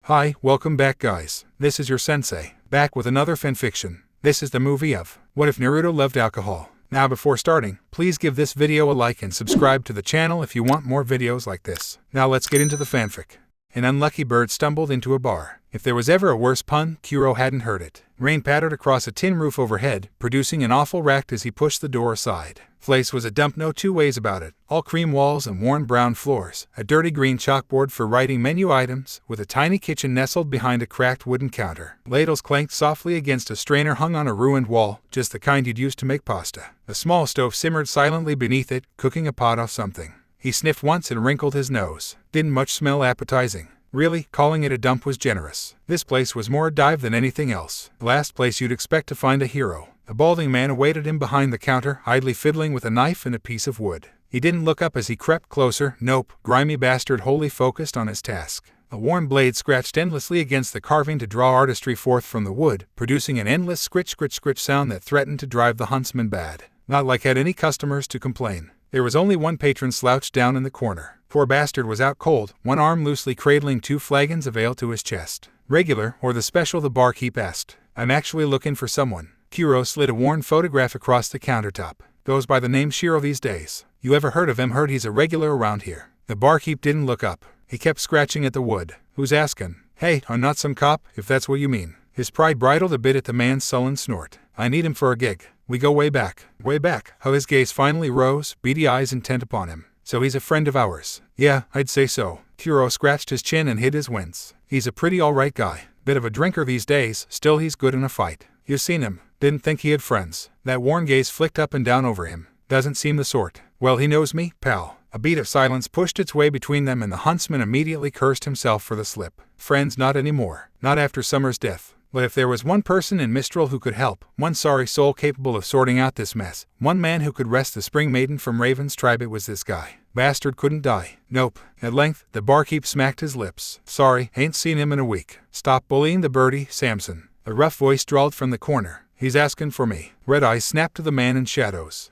Hi, welcome back guys. This is your sensei, back with another fanfiction. This is the movie of What If Naruto Loved Alcohol. Now before starting, please give this video a like and subscribe to the channel if you want more videos like this. Now let's get into the fanfic. An unlucky bird stumbled into a bar. If there was ever a worse pun, Kuro hadn't heard it. Rain pattered across a tin roof overhead, producing an awful racket as he pushed the door aside. Place was a dump, no two ways about it. All cream walls and worn brown floors. A dirty green chalkboard for writing menu items, with a tiny kitchen nestled behind a cracked wooden counter. Ladles clanked softly against a strainer hung on a ruined wall, just the kind you'd use to make pasta. A small stove simmered silently beneath it, cooking a pot of something. He sniffed once and wrinkled his nose. Didn't much smell appetizing. Really, calling it a dump was generous. This place was more a dive than anything else. The last place you'd expect to find a hero. A balding man awaited him behind the counter, idly fiddling with a knife and a piece of wood. He didn't look up as he crept closer. Nope, grimy bastard wholly focused on his task. A worn blade scratched endlessly against the carving to draw artistry forth from the wood, producing an endless scritch sound that threatened to drive the huntsman bad. Not like had any customers to complain. There was only one patron slouched down in the corner. Poor bastard was out cold, one arm loosely cradling 2 flagons of ale to his chest. Regular, or the special, the barkeep asked. I'm actually looking for someone. Kuro slid a worn photograph across the countertop. Goes by the name Shiro these days. You ever heard of him? Heard he's a regular around here. The barkeep didn't look up. He kept scratching at the wood. Who's asking? Hey, I'm not some cop, if that's what you mean. His pride bridled a bit at the man's sullen snort. I need him for a gig. We go way back. Way back. How his gaze finally rose, beady eyes intent upon him. So he's a friend of ours. Yeah, I'd say so. Kuro scratched his chin and hid his wince. He's a pretty alright guy. Bit of a drinker these days, still he's good in a fight. You've seen him. Didn't think he had friends. That worn gaze flicked up and down over him. Doesn't seem the sort. Well, he knows me, pal. A beat of silence pushed its way between them and the huntsman immediately cursed himself for the slip. Friends not anymore. Not after Summer's death. But if there was one person in Mistral who could help, one sorry soul capable of sorting out this mess, one man who could wrest the spring maiden from Raven's tribe, it was this guy. Bastard couldn't die. Nope. At length, the barkeep smacked his lips. Sorry, ain't seen him in a week. Stop bullying the birdie, Samson. A rough voice drawled from the corner. He's asking for me. Red eyes snapped to the man in shadows.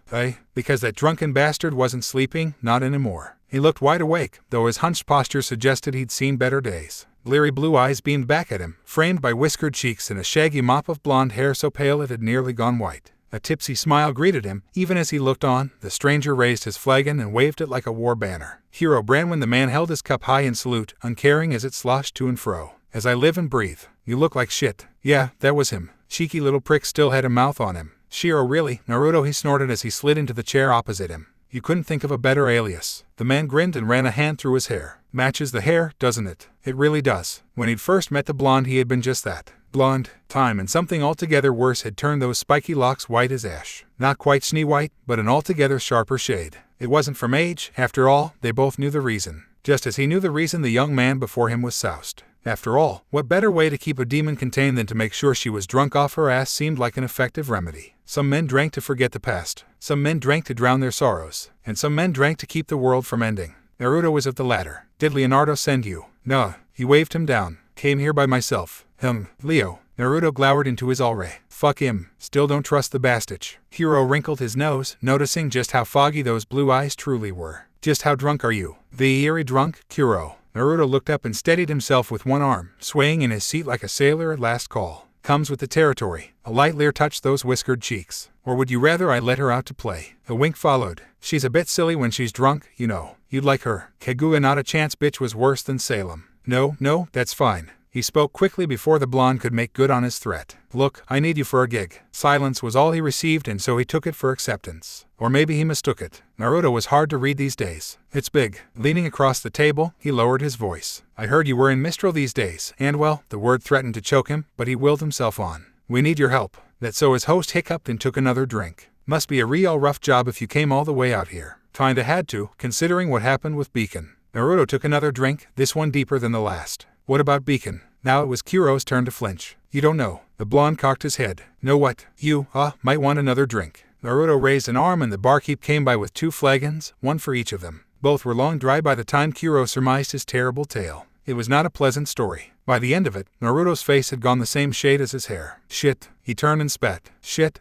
Because that drunken bastard wasn't sleeping, not anymore. He looked wide awake, though his hunched posture suggested he'd seen better days. Bleary blue eyes beamed back at him, framed by whiskered cheeks and a shaggy mop of blonde hair so pale it had nearly gone white. A tipsy smile greeted him. Even as he looked on, the stranger raised his flagon and waved it like a war banner. Hero brand when the man held his cup high in salute, uncaring as it sloshed to and fro. As I live and breathe. You look like shit. Yeah, that was him. Cheeky little prick still had a mouth on him. Shiro, really? Naruto, he snorted as he slid into the chair opposite him. You couldn't think of a better alias. The man grinned and ran a hand through his hair. Matches the hair, doesn't it? It really does. When he'd first met the blonde, he had been just that. Blonde. Time and something altogether worse had turned those spiky locks white as ash. Not quite snow-white, but an altogether sharper shade. It wasn't from age. After all, they both knew the reason. Just as he knew the reason the young man before him was soused. After all, what better way to keep a demon contained than to make sure she was drunk off her ass seemed like an effective remedy. Some men drank to forget the past. Some men drank to drown their sorrows. And some men drank to keep the world from ending. Naruto was of the latter. Did Leonardo send you? Nah. He waved him down. Came here by myself. Leo. Naruto glowered into his aura. Fuck him. Still don't trust the bastich. Hiro wrinkled his nose, noticing just how foggy those blue eyes truly were. Just how drunk are you? The eerie drunk, Kuro. Naruto looked up and steadied himself with one arm, swaying in his seat like a sailor at last call. Comes with the territory. A light leer touched those whiskered cheeks. Or would you rather I let her out to play? A wink followed. She's a bit silly when she's drunk, you know. You'd like her. Kaguya, not a chance. Bitch was worse than Salem. No, that's fine. He spoke quickly before the blonde could make good on his threat. Look, I need you for a gig. Silence was all he received, and so he took it for acceptance. Or maybe he mistook it. Naruto was hard to read these days. It's big. Leaning across the table, he lowered his voice. I heard you were in Mistral these days, and well, the word threatened to choke him, but he willed himself on. We need your help. That so his host hiccuped and took another drink. Must be a real rough job if you came all the way out here. Kinda had to, considering what happened with Beacon. Naruto took another drink, this one deeper than the last. What about Beacon? Now it was Kuro's turn to flinch. You don't know. The blonde cocked his head. Know what? You, might want another drink. Naruto raised an arm and the barkeep came by with 2 flagons, one for each of them. Both were long dry by the time Kuro surmised his terrible tale. It was not a pleasant story. By the end of it, Naruto's face had gone the same shade as his hair. Shit. He turned and spat. Shit.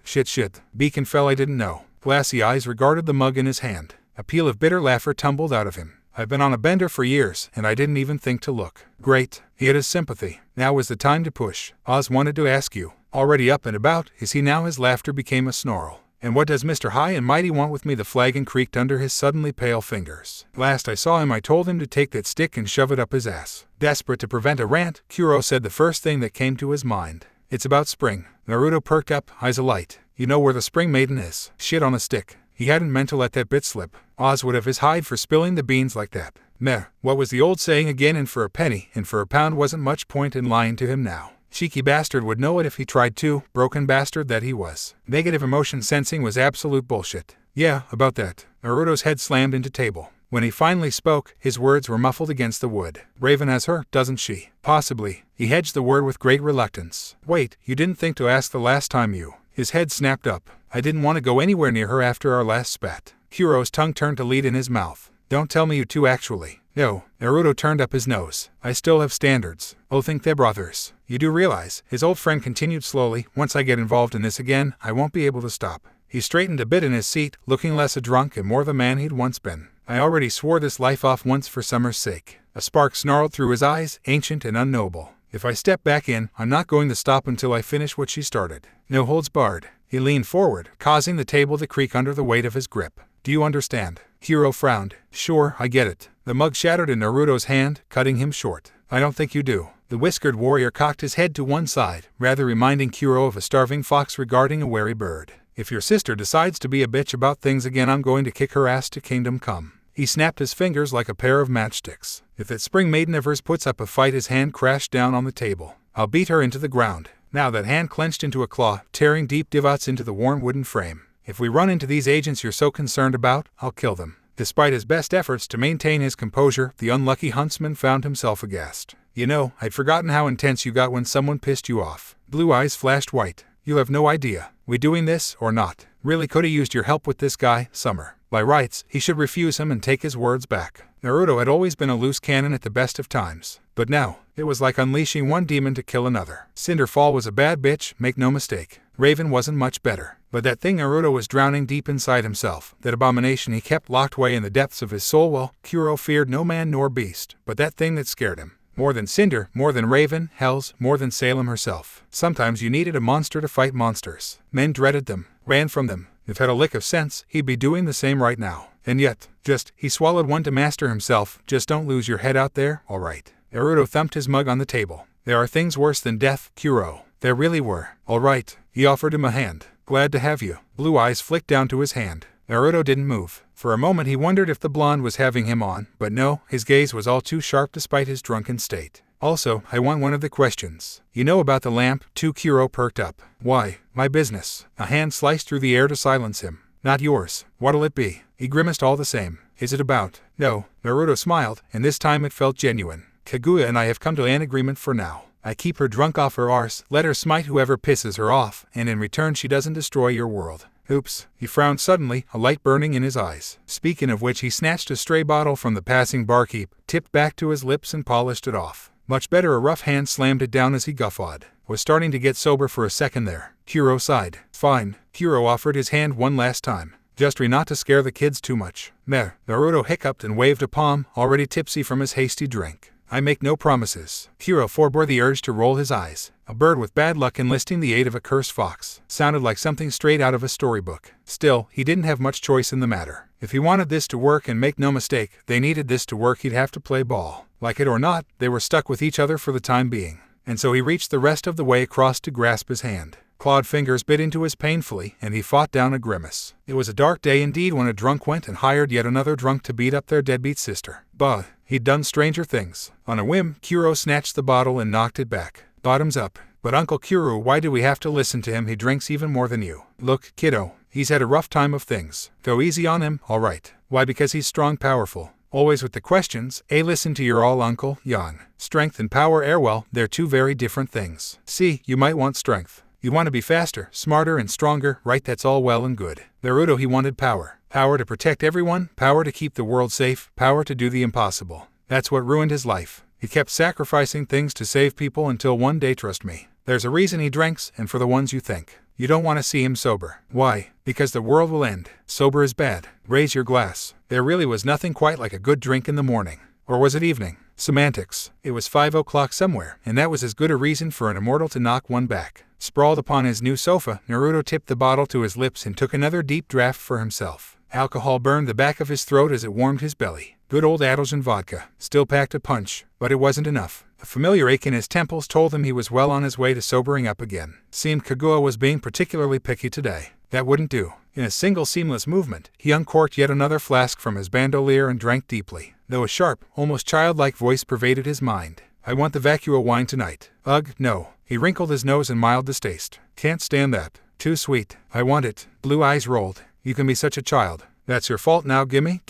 Beacon fell, I didn't know. Glassy eyes regarded the mug in his hand. A peal of bitter laughter tumbled out of him. I've been on a bender for years, and I didn't even think to look. Great. He had his sympathy. Now was the time to push. Oz wanted to ask you. Already up and about, is he now? His laughter became a snarl. And what does Mr. High and Mighty want with me? The flagon creaked under his suddenly pale fingers. Last I saw him, I told him to take that stick and shove it up his ass. Desperate to prevent a rant, Kuro said the first thing that came to his mind. It's about spring. Naruto perked up, eyes alight. You know where the spring maiden is. Shit on a stick. He hadn't meant to let that bit slip. Oz would have his hide for spilling the beans like that. Meh, what was the old saying again? In for a penny, in for a pound. Wasn't much point in lying to him now. Cheeky bastard would know it if he tried to, broken bastard that he was. Negative emotion sensing was absolute bullshit. Yeah, about that. Naruto's head slammed into table. When he finally spoke, his words were muffled against the wood. Raven has her, doesn't she? Possibly. He hedged the word with great reluctance. Wait, you didn't think to ask the last time you... His head snapped up. I didn't want to go anywhere near her after our last spat. Kuro's tongue turned to lead in his mouth. Don't tell me you two actually. No. Naruto turned up his nose. I still have standards. Oh, think they're brothers. You do realize, his old friend continued slowly, once I get involved in this again, I won't be able to stop. He straightened a bit in his seat, looking less a drunk and more the man he'd once been. I already swore this life off once for Summer's sake. A spark snarled through his eyes, ancient and unknowable. If I step back in, I'm not going to stop until I finish what she started. No holds barred. He leaned forward, causing the table to creak under the weight of his grip. Do you understand? Kuro frowned. Sure, I get it. The mug shattered in Naruto's hand, cutting him short. I don't think you do. The whiskered warrior cocked his head to one side, rather reminding Kuro of a starving fox regarding a wary bird. If your sister decides to be a bitch about things again, I'm going to kick her ass to kingdom come. He snapped his fingers like a pair of matchsticks. If that spring maiden of hers puts up a fight, his hand crashed down on the table. I'll beat her into the ground. Now that hand clenched into a claw, tearing deep divots into the worn wooden frame. If we run into these agents you're so concerned about, I'll kill them. Despite his best efforts to maintain his composure, the unlucky huntsman found himself aghast. You know, I'd forgotten how intense you got when someone pissed you off. Blue eyes flashed white. You have no idea. We doing this or not? Really coulda used your help with this guy, Summer. By rights, he should refuse him and take his words back. Naruto had always been a loose cannon at the best of times. But now, it was like unleashing one demon to kill another. Cinderfall was a bad bitch, make no mistake. Raven wasn't much better. But that thing Naruto was drowning deep inside himself, that abomination he kept locked away in the depths of his soul, well, Kuro feared no man nor beast, but that thing that scared him. More than Cinder, more than Raven, hells, more than Salem herself. Sometimes you needed a monster to fight monsters. Men dreaded them, ran from them. If had a lick of sense, he'd be doing the same right now. And yet, he swallowed one to master himself. Just don't lose your head out there, alright. Naruto thumped his mug on the table. There are things worse than death, Kuro. There really were. Alright. He offered him a hand. Glad to have you. Blue eyes flicked down to his hand. Naruto didn't move. For a moment he wondered if the blonde was having him on, but no, his gaze was all too sharp despite his drunken state. Also, I want one of the questions. You know about the lamp, too? Kuro perked up. Why? My business. A hand sliced through the air to silence him. Not yours. What'll it be? He grimaced all the same. Is it about? No. Naruto smiled, and this time it felt genuine. Kaguya and I have come to an agreement for now. I keep her drunk off her arse, let her smite whoever pisses her off, and in return she doesn't destroy your world. Oops. He frowned suddenly, a light burning in his eyes. Speaking of which, he snatched a stray bottle from the passing barkeep, tipped back to his lips and polished it off. Much better. A rough hand slammed it down as he guffawed. Was starting to get sober for a second there. Kuro sighed. Fine. Kuro offered his hand one last time. Just try not to scare the kids too much. Meh. Naruto hiccuped and waved a palm, already tipsy from his hasty drink. I make no promises. Kuro forbore the urge to roll his eyes. A bird with bad luck enlisting the aid of a cursed fox. Sounded like something straight out of a storybook. Still, he didn't have much choice in the matter. If he wanted this to work, and make no mistake, they needed this to work, he'd have to play ball. Like it or not, they were stuck with each other for the time being. And so he reached the rest of the way across to grasp his hand. Clawed fingers bit into his painfully, and he fought down a grimace. It was a dark day indeed when a drunk went and hired yet another drunk to beat up their deadbeat sister. Bah, he'd done stranger things. On a whim, Kuro snatched the bottle and knocked it back. Bottoms up. But Uncle Kuro, why do we have to listen to him? He drinks even more than you. Look, kiddo, he's had a rough time of things. Go easy on him, alright. Why? Because he's strong, powerful. Always with the questions. Listen to your all uncle, yawn. Strength and power, well, they're two very different things. See, you might want strength. You want to be faster, smarter, and stronger, right? That's all well and good. Naruto, he wanted power. Power to protect everyone, power to keep the world safe, power to do the impossible. That's what ruined his life. He kept sacrificing things to save people until one day, trust me, there's a reason he drinks, and for the ones you think. You don't want to see him sober. Why? Because the world will end. Sober is bad. Raise your glass. There really was nothing quite like a good drink in the morning. Or was it evening? Semantics. It was 5 o'clock somewhere, and that was as good a reason for an immortal to knock one back. Sprawled upon his new sofa, Naruto tipped the bottle to his lips and took another deep draught for himself. Alcohol burned the back of his throat as it warmed his belly. Good old Adoljan vodka. Still packed a punch, but it wasn't enough. A familiar ache in his temples told him he was well on his way to sobering up again. Seemed Kaguya was being particularly picky today. That wouldn't do. In a single seamless movement, he uncorked yet another flask from his bandolier and drank deeply, though a sharp, almost childlike voice pervaded his mind. I want the vacua wine tonight. Ugh, no. He wrinkled his nose in mild distaste. Can't stand that. Too sweet. I want it. Blue eyes rolled. You can be such a child. That's your fault now. Gimme.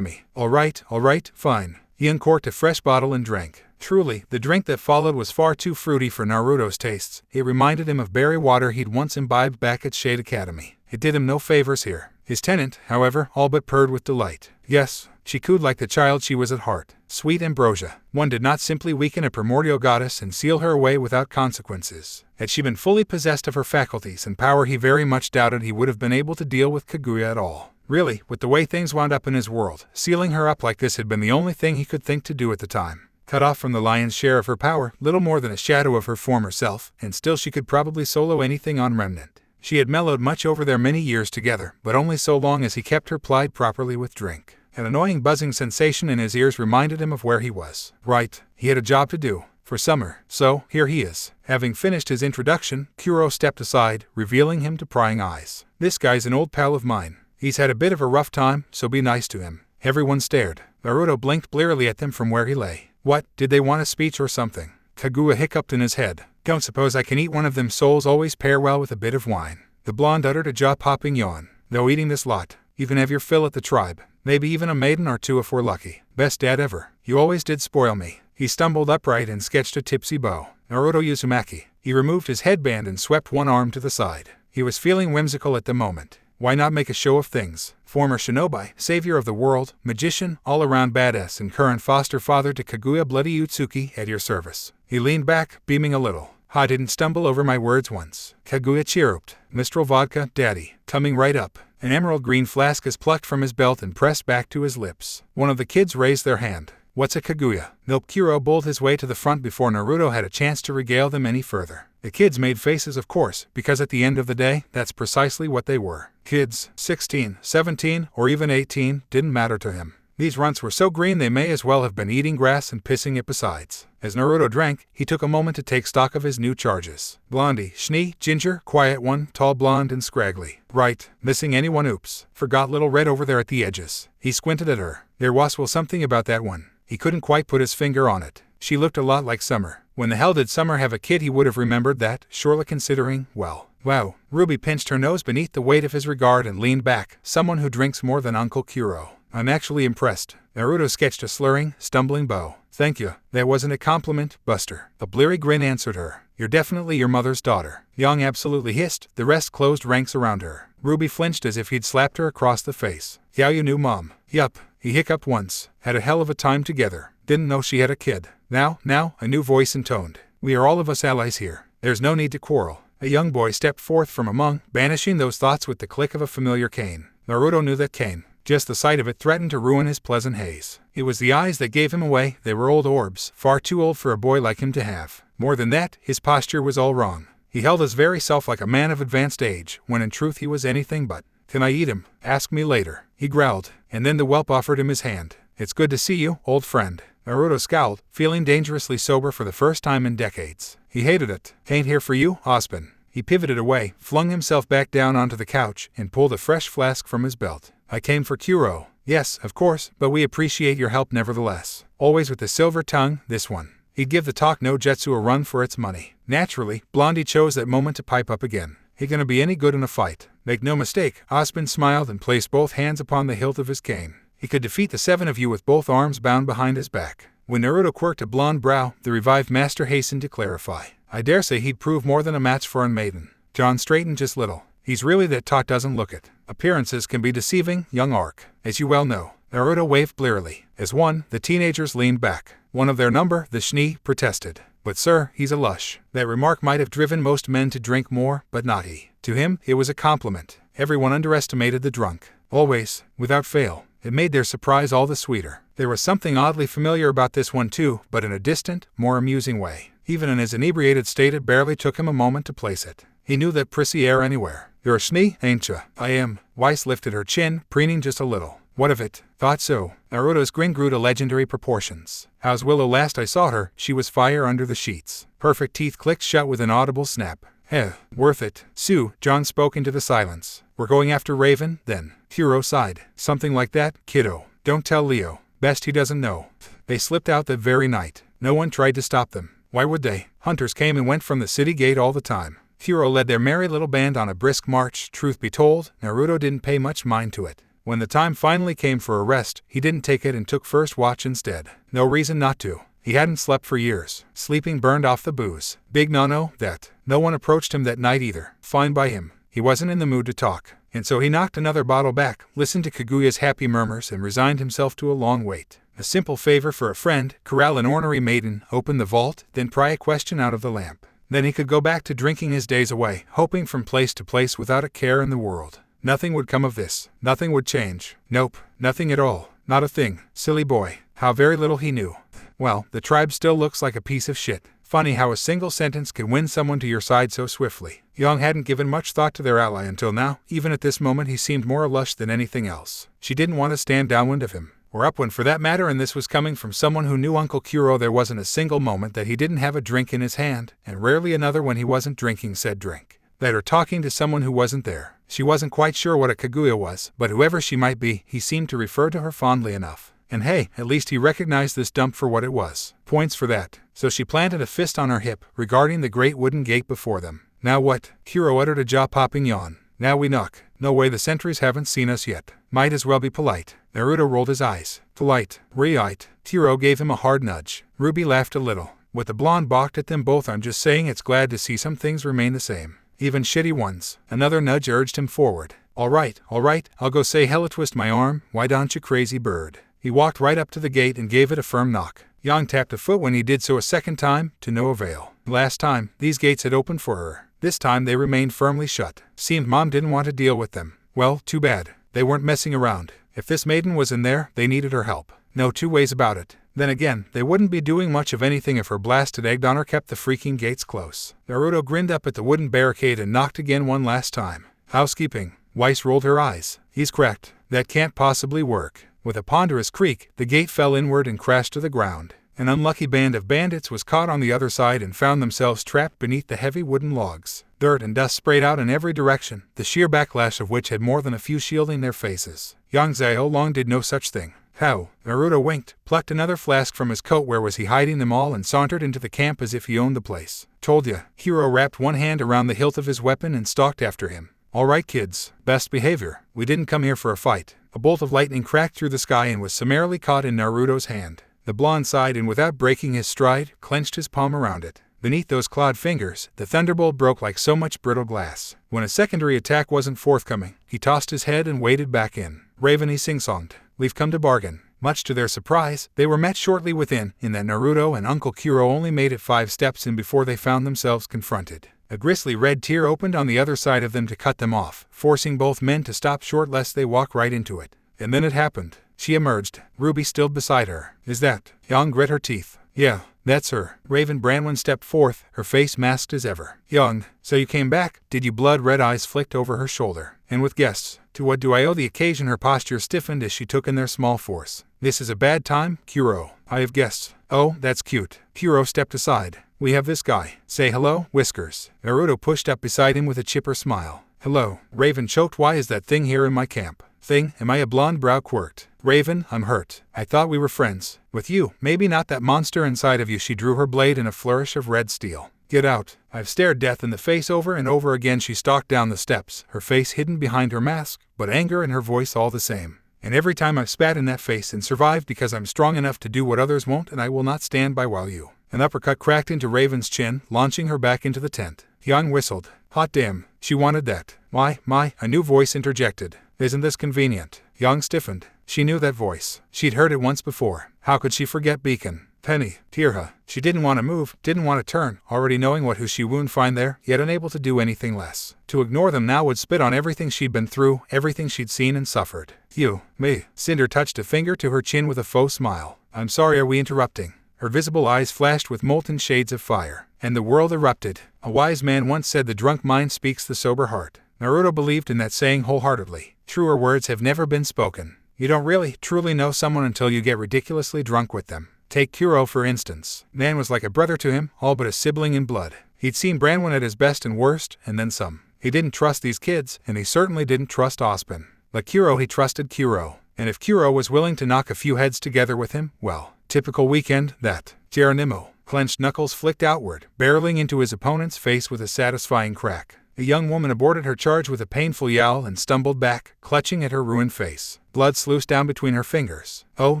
All right, fine. He uncorked a fresh bottle and drank. Truly, the drink that followed was far too fruity for Naruto's tastes. It reminded him of berry water he'd once imbibed back at Shade Academy. It did him no favors here. His tenant, however, all but purred with delight. Yes, she cooed like the child she was at heart. Sweet ambrosia. One did not simply weaken a primordial goddess and seal her away without consequences. Had she been fully possessed of her faculties and power, he very much doubted he would have been able to deal with Kaguya at all. Really, with the way things wound up in his world, sealing her up like this had been the only thing he could think to do at the time. Cut off from the lion's share of her power, little more than a shadow of her former self, and still she could probably solo anything on Remnant. She had mellowed much over their many years together, but only so long as he kept her plied properly with drink. An annoying buzzing sensation in his ears reminded him of where he was. Right, he had a job to do. For summer. So, here he is. Having finished his introduction, Kuro stepped aside, revealing him to prying eyes. This guy's an old pal of mine. He's had a bit of a rough time, so be nice to him. Everyone stared. Naruto blinked blearily at them from where he lay. What, did they want a speech or something? Kaguya hiccuped in his head. Don't suppose I can eat one of them souls always pair well with a bit of wine. The blonde uttered a jaw-popping yawn. Though eating this lot, you can have your fill at the tribe. Maybe even a maiden or two if we're lucky. Best dad ever. You always did spoil me. He stumbled upright and sketched a tipsy bow. Naruto Uzumaki. He removed his headband and swept one arm to the side. He was feeling whimsical at the moment. Why not make a show of things? Former shinobi, savior of the world, magician, all-around badass and current foster father to Kaguya Bloody Utsuki at your service. He leaned back, beaming a little. I didn't stumble over my words once. Kaguya chirruped. Mistral vodka, daddy. Coming right up. An emerald green flask is plucked from his belt and pressed back to his lips. One of the kids raised their hand. What's a Kaguya? Kuro bowled his way to the front before Naruto had a chance to regale them any further. The kids made faces, of course, because at the end of the day, that's precisely what they were. Kids, 16, 17, or even 18, didn't matter to him. These runts were so green they may as well have been eating grass and pissing it besides. As Naruto drank, he took a moment to take stock of his new charges. Blondie, Schnee, Ginger, quiet one, tall blonde and scraggly. Right, missing anyone, oops. Forgot little red over there at the edges. He squinted at her. There was something about that one. He couldn't quite put his finger on it. She looked a lot like Summer. When the hell did Summer have a kid he would have remembered that, surely considering, well. Wow. Ruby pinched her nose beneath the weight of his regard and leaned back. Someone who drinks more than Uncle Kuro. I'm actually impressed. Naruto sketched a slurring, stumbling bow. Thank you. That wasn't a compliment, Buster. A bleary grin answered her. You're definitely your mother's daughter. Young absolutely hissed. The rest closed ranks around her. Ruby flinched as if he'd slapped her across the face. Yeah, you knew Mom. Yup. He hiccuped once. Had a hell of a time together. Didn't know she had a kid. Now, a new voice intoned. We are all of us allies here. There's no need to quarrel. A young boy stepped forth from among, banishing those thoughts with the click of a familiar cane. Naruto knew that cane. Just the sight of it threatened to ruin his pleasant haze. It was the eyes that gave him away. They were old orbs, far too old for a boy like him to have. More than that, his posture was all wrong. He held his very self like a man of advanced age, when in truth he was anything but. Can I eat him? Ask me later. He growled, and then the whelp offered him his hand. It's good to see you, old friend. Naruto scowled, feeling dangerously sober for the first time in decades. He hated it. Ain't here for you, Ospin. He pivoted away, flung himself back down onto the couch, and pulled a fresh flask from his belt. I came for Kuro. Yes, of course, but we appreciate your help nevertheless. Always with the silver tongue, this one. He'd give the talk no Jetsu a run for its money. Naturally, Blondie chose that moment to pipe up again. He gonna be any good in a fight. Make no mistake, Ospin smiled and placed both hands upon the hilt of his cane. He could defeat the 7 of you with both arms bound behind his back. When Naruto quirked a blonde brow, the revived master hastened to clarify. I dare say he'd prove more than a match for a maiden. John straightened just little. He's really that taut doesn't look it. Appearances can be deceiving, young Ark. As you well know. Naruto waved blearily. As one, the teenagers leaned back. One of their number, the Schnee, protested. But sir, he's a lush. That remark might have driven most men to drink more, but not he. To him, it was a compliment. Everyone underestimated the drunk. Always, without fail. It made their surprise all the sweeter. There was something oddly familiar about this one too, but in a distant, more amusing way. Even in his inebriated state it barely took him a moment to place it. He knew that prissy air anywhere. You're a Shmi, ain't ya? I am. Weiss lifted her chin, preening just a little. What of it? Thought so. Naruto's grin grew to legendary proportions. How's Willow? Last I saw her, she was fire under the sheets. Perfect teeth clicked shut with an audible snap. Heh, worth it. Sue, John spoke into the silence. We're going after Raven, then. Hiro sighed. Something like that, kiddo. Don't tell Leo. Best he doesn't know. They slipped out that very night. No one tried to stop them. Why would they? Hunters came and went from the city gate all the time. Hiro led their merry little band on a brisk march. Truth be told, Naruto didn't pay much mind to it. When the time finally came for a rest, he didn't take it and took first watch instead. No reason not to. He hadn't slept for years. Sleeping burned off the booze. Big no-no, that. No one approached him that night either. Fine by him. He wasn't in the mood to talk. And so he knocked another bottle back, listened to Kaguya's happy murmurs, and resigned himself to a long wait. A simple favor for a friend, corral an ornery maiden, open the vault, then pry a question out of the lamp. Then he could go back to drinking his days away, hoping from place to place without a care in the world. Nothing would come of this. Nothing would change. Nope, nothing at all. Not a thing. Silly boy. How very little he knew. Well, the tribe still looks like a piece of shit. Funny how a single sentence can win someone to your side so swiftly. Young hadn't given much thought to their ally until now. Even at this moment he seemed more lush than anything else. She didn't want to stand downwind of him. Or upwind for that matter, and this was coming from someone who knew Uncle Kuro. There wasn't a single moment that he didn't have a drink in his hand, and rarely another when he wasn't drinking said drink. That or talking to someone who wasn't there. She wasn't quite sure what a Kaguya was, but whoever she might be, he seemed to refer to her fondly enough. And hey, at least he recognized this dump for what it was. Points for that. So she planted a fist on her hip, regarding the great wooden gate before them. Now what? Kuro uttered a jaw-popping yawn. Now we knock. No way, the sentries haven't seen us yet. Might as well be polite. Naruto rolled his eyes. Polite. Right. Kuro gave him a hard nudge. Ruby laughed a little. With the blonde balked at them both. I'm just saying it's glad to see some things remain the same. Even shitty ones. Another nudge urged him forward. All right, I'll go say hello. Twist my arm, why don't you, crazy bird? He walked right up to the gate and gave it a firm knock. Yang tapped a foot when he did so a second time, to no avail. Last time, these gates had opened for her. This time they remained firmly shut. Seemed Mom didn't want to deal with them. Well, too bad. They weren't messing around. If this maiden was in there, they needed her help. No two ways about it. Then again, they wouldn't be doing much of anything if her blasted egged honor kept the freaking gates close. Naruto grinned up at the wooden barricade and knocked again one last time. Housekeeping. Weiss rolled her eyes. He's cracked. That can't possibly work. With a ponderous creak, the gate fell inward and crashed to the ground. An unlucky band of bandits was caught on the other side and found themselves trapped beneath the heavy wooden logs. Dirt and dust sprayed out in every direction, the sheer backlash of which had more than a few shielding their faces. Yang Xiaolong did no such thing. How? Naruto winked, plucked another flask from his coat, where was he hiding them all, and sauntered into the camp as if he owned the place. Told ya. Hiro wrapped one hand around the hilt of his weapon and stalked after him. All right, kids. Best behavior. We didn't come here for a fight. A bolt of lightning cracked through the sky and was summarily caught in Naruto's hand. The blonde sighed and, without breaking his stride, clenched his palm around it. Beneath those clawed fingers, the thunderbolt broke like so much brittle glass. When a secondary attack wasn't forthcoming, he tossed his head and waded back in. Raven, he sing-songed. We've come to bargain. Much to their surprise, they were met shortly within, in that Naruto and Uncle Kuro only made it 5 steps in before they found themselves confronted. A grisly red tear opened on the other side of them to cut them off, forcing both men to stop short lest they walk right into it. And then it happened. She emerged, Ruby still beside her. Is that? Young grit her teeth. Yeah, that's her. Raven Branwen stepped forth, her face masked as ever. Young, so you came back? Did you? Blood-red eyes flicked over her shoulder. And with guests. To what do I owe the occasion? Her posture stiffened as she took in their small force. This is a bad time, Kuro. I have guests. Oh, that's cute. Kuro stepped aside. We have this guy. Say hello, Whiskers. Naruto pushed up beside him with a chipper smile. Hello. Raven choked. Why is that thing here in my camp? Thing? Am I? A blonde brow quirked. Raven, I'm hurt. I thought we were friends. With you, maybe not that monster inside of you. She drew her blade in a flourish of red steel. Get out. I've stared death in the face over and over again. She stalked down the steps, her face hidden behind her mask, but anger in her voice all the same. And every time I've spat in that face and survived because I'm strong enough to do what others won't, and I will not stand by while you. An uppercut cracked into Raven's chin, launching her back into the tent. Yang whistled. Hot damn, she wanted that. My, a new voice interjected. Isn't this convenient? Yang stiffened. She knew that voice. She'd heard it once before. How could she forget Beacon? Penny, Tirha. She didn't want to move, didn't want to turn, already knowing what who she would find there, yet unable to do anything less. To ignore them now would spit on everything she'd been through, everything she'd seen and suffered. You, me. Cinder touched a finger to her chin with a faux smile. I'm sorry, are we interrupting? Her visible eyes flashed with molten shades of fire, and the world erupted. A wise man once said the drunk mind speaks the sober heart. Naruto believed in that saying wholeheartedly. Truer words have never been spoken. You don't really, truly know someone until you get ridiculously drunk with them. Take Kuro for instance. Man was like a brother to him, all but a sibling in blood. He'd seen Branwen at his best and worst, and then some. He didn't trust these kids, and he certainly didn't trust Ozpin. Like Kuro, he trusted Kuro. And if Kuro was willing to knock a few heads together with him, well, typical weekend, that. Geronimo, clenched knuckles flicked outward, barreling into his opponent's face with a satisfying crack. The young woman aborted her charge with a painful yowl and stumbled back, clutching at her ruined face. Blood sluiced down between her fingers. Oh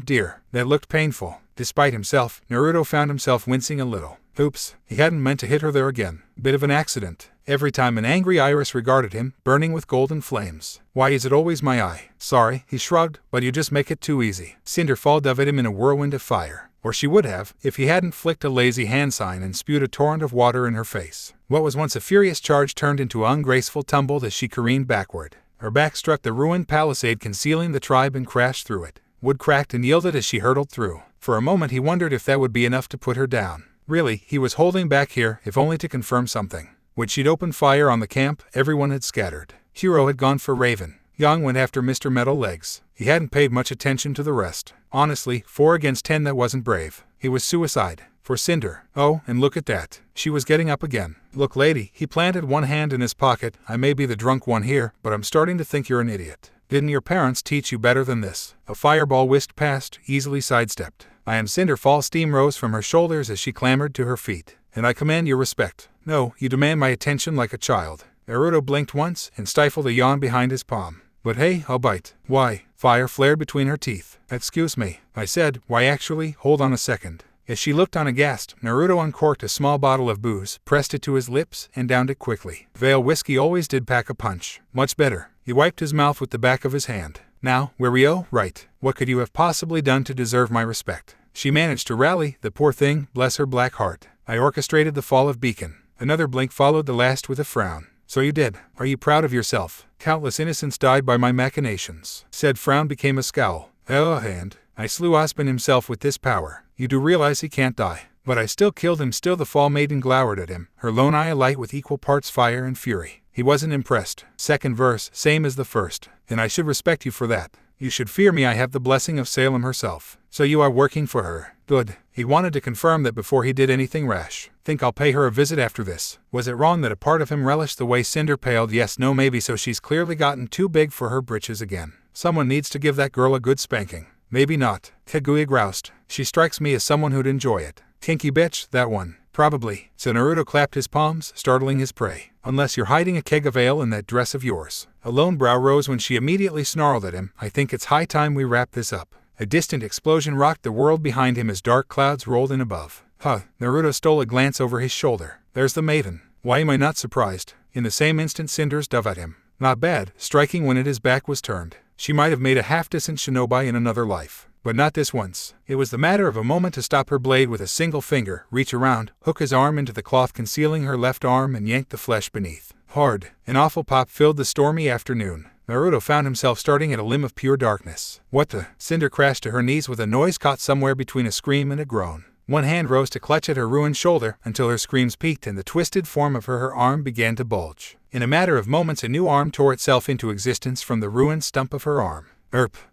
dear, that looked painful. Despite himself, Naruto found himself wincing a little. Oops, he hadn't meant to hit her there again. Bit of an accident. Every time an angry iris regarded him, burning with golden flames. Why is it always my eye? Sorry, he shrugged, but you just make it too easy. Cinder falled at him in a whirlwind of fire. Or she would have, if he hadn't flicked a lazy hand sign and spewed a torrent of water in her face. What was once a furious charge turned into an ungraceful tumble as she careened backward. Her back struck the ruined palisade concealing the tribe and crashed through it. Wood cracked and yielded as she hurtled through. For a moment he wondered if that would be enough to put her down. Really, he was holding back here, if only to confirm something. When she'd opened fire on the camp, everyone had scattered. Hiro had gone for Raven. Yang went after Mr. Metal Legs. He hadn't paid much attention to the rest. Honestly, 4 against 10 that wasn't brave. It was suicide. For Cinder. Oh, and look at that. She was getting up again. Look lady, he planted one hand in his pocket. I may be the drunk one here, but I'm starting to think you're an idiot. Didn't your parents teach you better than this? A fireball whisked past, easily sidestepped. I am Cinder. Fall steam rose from her shoulders as she clambered to her feet. And I command your respect. No, you demand my attention like a child. Naruto blinked once and stifled a yawn behind his palm. But hey, I'll bite. Why? Fire flared between her teeth. Excuse me, I said. Why actually, hold on a second. As she looked on aghast, Naruto uncorked a small bottle of booze, pressed it to his lips, and downed it quickly. Vale whiskey always did pack a punch. Much better. He wiped his mouth with the back of his hand. Now, Wario, right. What could you have possibly done to deserve my respect? She managed to rally, the poor thing, bless her black heart. I orchestrated the fall of Beacon. Another blink followed the last with a frown. So you did. Are you proud of yourself? Countless innocents died by my machinations. Said frown became a scowl. Oh, and I slew Ozpin himself with this power. You do realize he can't die. But I still killed him. Still the fall maiden glowered at him, her lone eye alight with equal parts fire and fury. He wasn't impressed. Second verse, same as the first. And I should respect you for that. You should fear me. I have the blessing of Salem herself. So you are working for her. Good. He wanted to confirm that before he did anything rash. Think I'll pay her a visit after this. Was it wrong that a part of him relished the way Cinder paled? Yes, no, maybe. So she's clearly gotten too big for her britches again. Someone needs to give that girl a good spanking. Maybe not. Kaguya groused. She strikes me as someone who'd enjoy it. Kinky bitch, that one. Probably. So Naruto clapped his palms, startling his prey. Unless you're hiding a keg of ale in that dress of yours. A lone brow rose when she immediately snarled at him. I think it's high time we wrap this up. A distant explosion rocked the world behind him as dark clouds rolled in above. Huh. Naruto stole a glance over his shoulder. There's the maiden. Why am I not surprised? In the same instant Cinders dove at him. Not bad, striking when his back was turned. She might have made a half-decent shinobi in another life. But not this once. It was the matter of a moment to stop her blade with a single finger, reach around, hook his arm into the cloth concealing her left arm and yank the flesh beneath. Hard. An awful pop filled the stormy afternoon. Naruto found himself starting at a limb of pure darkness. What the? Cinder crashed to her knees with a noise caught somewhere between a scream and a groan. One hand rose to clutch at her ruined shoulder until her screams peaked and the twisted form of her arm began to bulge. In a matter of moments a new arm tore itself into existence from the ruined stump of her arm.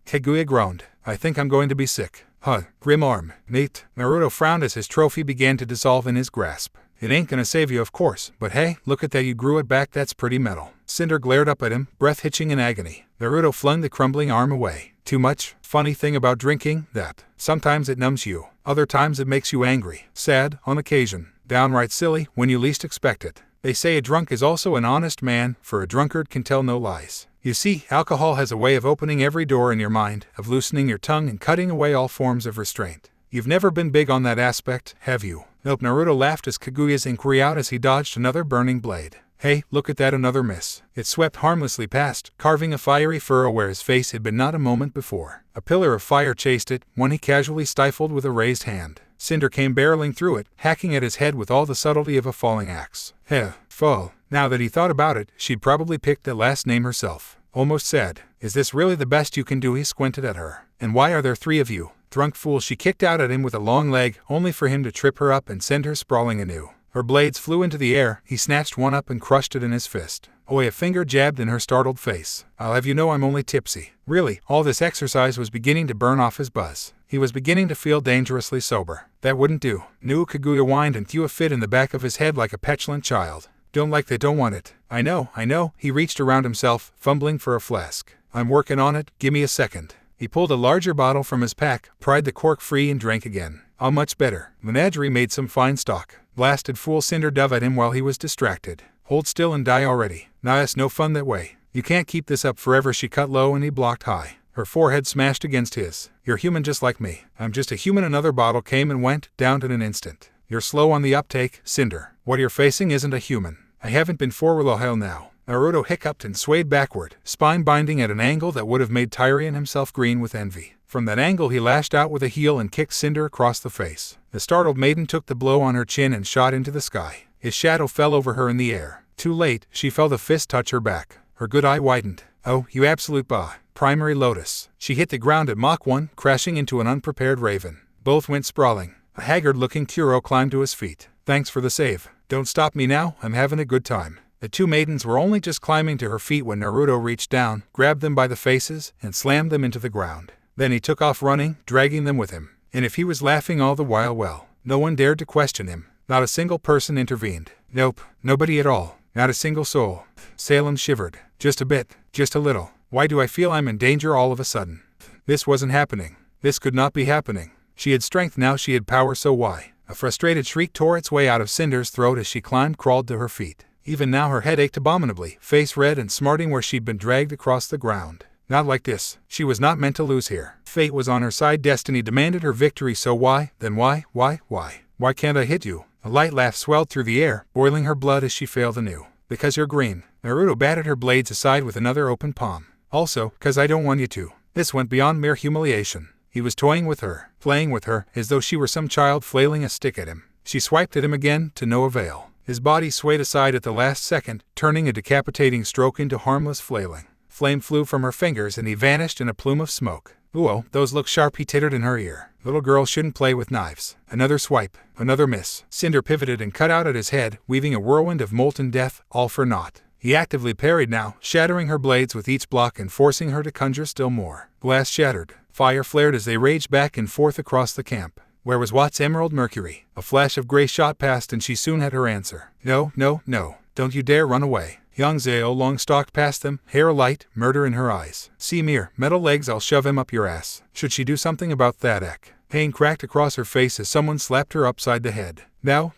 Kaguya groaned. I think I'm going to be sick. Huh, grim arm. Neat. Naruto frowned as his trophy began to dissolve in his grasp. It ain't gonna save you, of course, but hey, look at that, you grew it back, that's pretty metal. Cinder glared up at him, breath hitching in agony. Naruto flung the crumbling arm away. Too much? Funny thing about drinking, that sometimes it numbs you, other times it makes you angry, sad, on occasion, downright silly, when you least expect it. They say a drunk is also an honest man, for a drunkard can tell no lies. You see, alcohol has a way of opening every door in your mind, of loosening your tongue and cutting away all forms of restraint. You've never been big on that aspect, have you? Nope. Naruto laughed as Kaguya's inquiry out as he dodged another burning blade. Hey, look at that, another miss. It swept harmlessly past, carving a fiery furrow where his face had been not a moment before. A pillar of fire chased it, one he casually stifled with a raised hand. Cinder came barreling through it, hacking at his head with all the subtlety of a falling axe. Heh, fall. Now that he thought about it, she'd probably picked that last name herself. Almost said, "Is this really the best you can do?" He squinted at her. "And why are there 3 of you?" Drunk fool, she kicked out at him with a long leg, only for him to trip her up and send her sprawling anew. Her blades flew into the air. He snatched one up and crushed it in his fist. Oi, a finger jabbed in her startled face. "I'll have you know I'm only tipsy." Really, all this exercise was beginning to burn off his buzz. He was beginning to feel dangerously sober. That wouldn't do. Nu Kaguya whined and threw a fit in the back of his head like a petulant child. "Don't like that, don't want it." I know. He reached around himself, fumbling for a flask. "I'm working on it, gimme a second." He pulled a larger bottle from his pack, pried the cork free and drank again. "Oh, much better. Menagerie made some fine stock." Blasted fool, Cinder dove at him while he was distracted. "Hold still and die already. Nah, it's no fun that way. You can't keep this up forever." She cut low and he blocked high. Her forehead smashed against his. "You're human just like me." "I'm just a human." Another bottle came and went, downed in an instant. "You're slow on the uptake, Cinder. What you're facing isn't a human." "I haven't been for a hell now." Naruto hiccuped and swayed backward, spine binding at an angle that would have made Tyrion himself green with envy. From that angle he lashed out with a heel and kicked Cinder across the face. The startled maiden took the blow on her chin and shot into the sky. His shadow fell over her in the air. Too late, she felt the fist touch her back. Her good eye widened. "Oh, you absolute primary lotus." She hit the ground at Mach 1, crashing into an unprepared raven. Both went sprawling. A haggard-looking Kuro climbed to his feet. "Thanks for the save. Don't stop me now, I'm having a good time." The 2 maidens were only just climbing to her feet when Naruto reached down, grabbed them by the faces, and slammed them into the ground. Then he took off running, dragging them with him. And if he was laughing all the while, well, no one dared to question him. Not a single person intervened. Nope, nobody at all. Not a single soul. Salem shivered. Just a bit, just a little. Why do I feel I'm in danger all of a sudden? This wasn't happening. This could not be happening. She had strength now, she had power, so why? A frustrated shriek tore its way out of Cinder's throat as she crawled to her feet. Even now her head ached abominably, face red and smarting where she'd been dragged across the ground. Not like this. She was not meant to lose here. Fate was on her side. Destiny demanded her victory, so why? Then why? Why can't I hit you? A light laugh swelled through the air, boiling her blood as she failed anew. "Because you're green." Naruto batted her blades aside with another open palm. "Also, 'cause I don't want you to." This went beyond mere humiliation. He was toying with her, playing with her, as though she were some child flailing a stick at him. She swiped at him again, to no avail. His body swayed aside at the last second, turning a decapitating stroke into harmless flailing. Flame flew from her fingers and he vanished in a plume of smoke. "Ooh, those look sharp," he tittered in her ear. "Little girl shouldn't play with knives." Another swipe, another miss. Cinder pivoted and cut out at his head, weaving a whirlwind of molten death, all for naught. He actively parried now, shattering her blades with each block and forcing her to conjure still more. Glass shattered. Fire flared as they raged back and forth across the camp. Where was Watt's emerald Mercury? A flash of gray shot past and she soon had her answer. No. Don't you dare run away." Young Zao long stalked past them, hair alight, murder in her eyes. "See mere metal legs, I'll shove him up your ass." Should she do something about that ek? Pain cracked across her face as someone slapped her upside the head. No.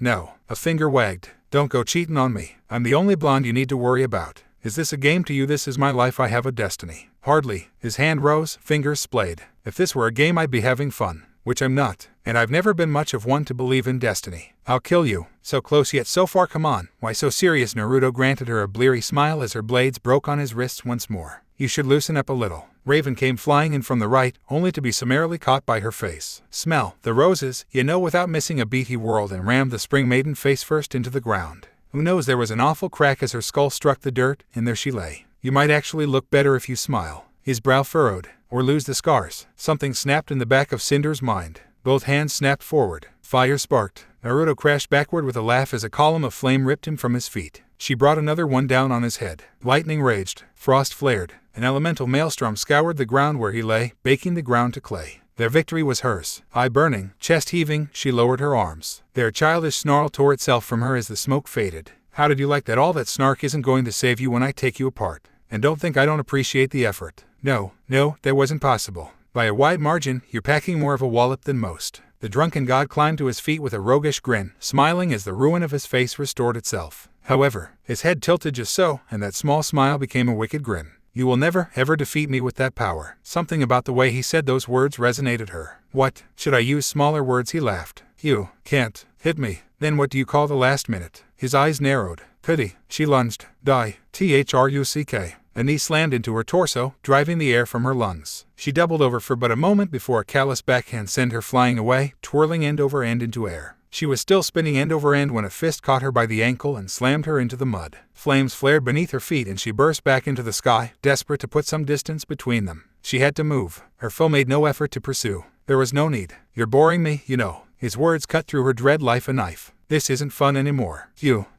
A finger wagged. "Don't go cheating on me. I'm the only blonde you need to worry about. Is this a game to you? This is my life. I have a destiny." Hardly. His hand rose, fingers splayed. "If this were a game, I'd be having fun. Which I'm not. And I've never been much of one to believe in destiny. I'll kill you. So close yet so far, come on. Why so serious?" Naruto granted her a bleary smile as her blades broke on his wrists once more. "You should loosen up a little." Raven came flying in from the right, only to be summarily caught by her face. "Smell the roses." Without missing a beat he whirled and rammed the spring maiden face first into the ground. Who knows, there was an awful crack as her skull struck the dirt, and there she lay. "You might actually look better if you smile." His brow furrowed. "Or lose the scars." Something snapped in the back of Cinder's mind. Both hands snapped forward. Fire sparked. Naruto crashed backward with a laugh as a column of flame ripped him from his feet. She brought another one down on his head. Lightning raged. Frost flared. An elemental maelstrom scoured the ground where he lay, baking the ground to clay. Their victory was hers. Eye burning, chest heaving, she lowered her arms. Their childish snarl tore itself from her as the smoke faded. "How did you like that? All that snark isn't going to save you when I take you apart. And don't think I don't appreciate the effort. No, that wasn't possible. By a wide margin, you're packing more of a wallop than most." The drunken god climbed to his feet with a roguish grin, smiling as the ruin of his face restored itself. However, his head tilted just so, and that small smile became a wicked grin. "You will never, ever defeat me with that power." Something about the way he said those words resonated her. "What? Should I use smaller words?" He laughed. "You can't hit me. Then what do you call the last minute?" His eyes narrowed. "Pity." She lunged. "Die. Truck." A knee slammed into her torso, driving the air from her lungs. She doubled over for but a moment before a callous backhand sent her flying away, twirling end over end into air. She was still spinning end over end when a fist caught her by the ankle and slammed her into the mud. Flames flared beneath her feet and she burst back into the sky, desperate to put some distance between them. She had to move. Her foe made no effort to pursue. There was no need. You're boring me, you know. His words cut through her dread like a knife. This isn't fun anymore.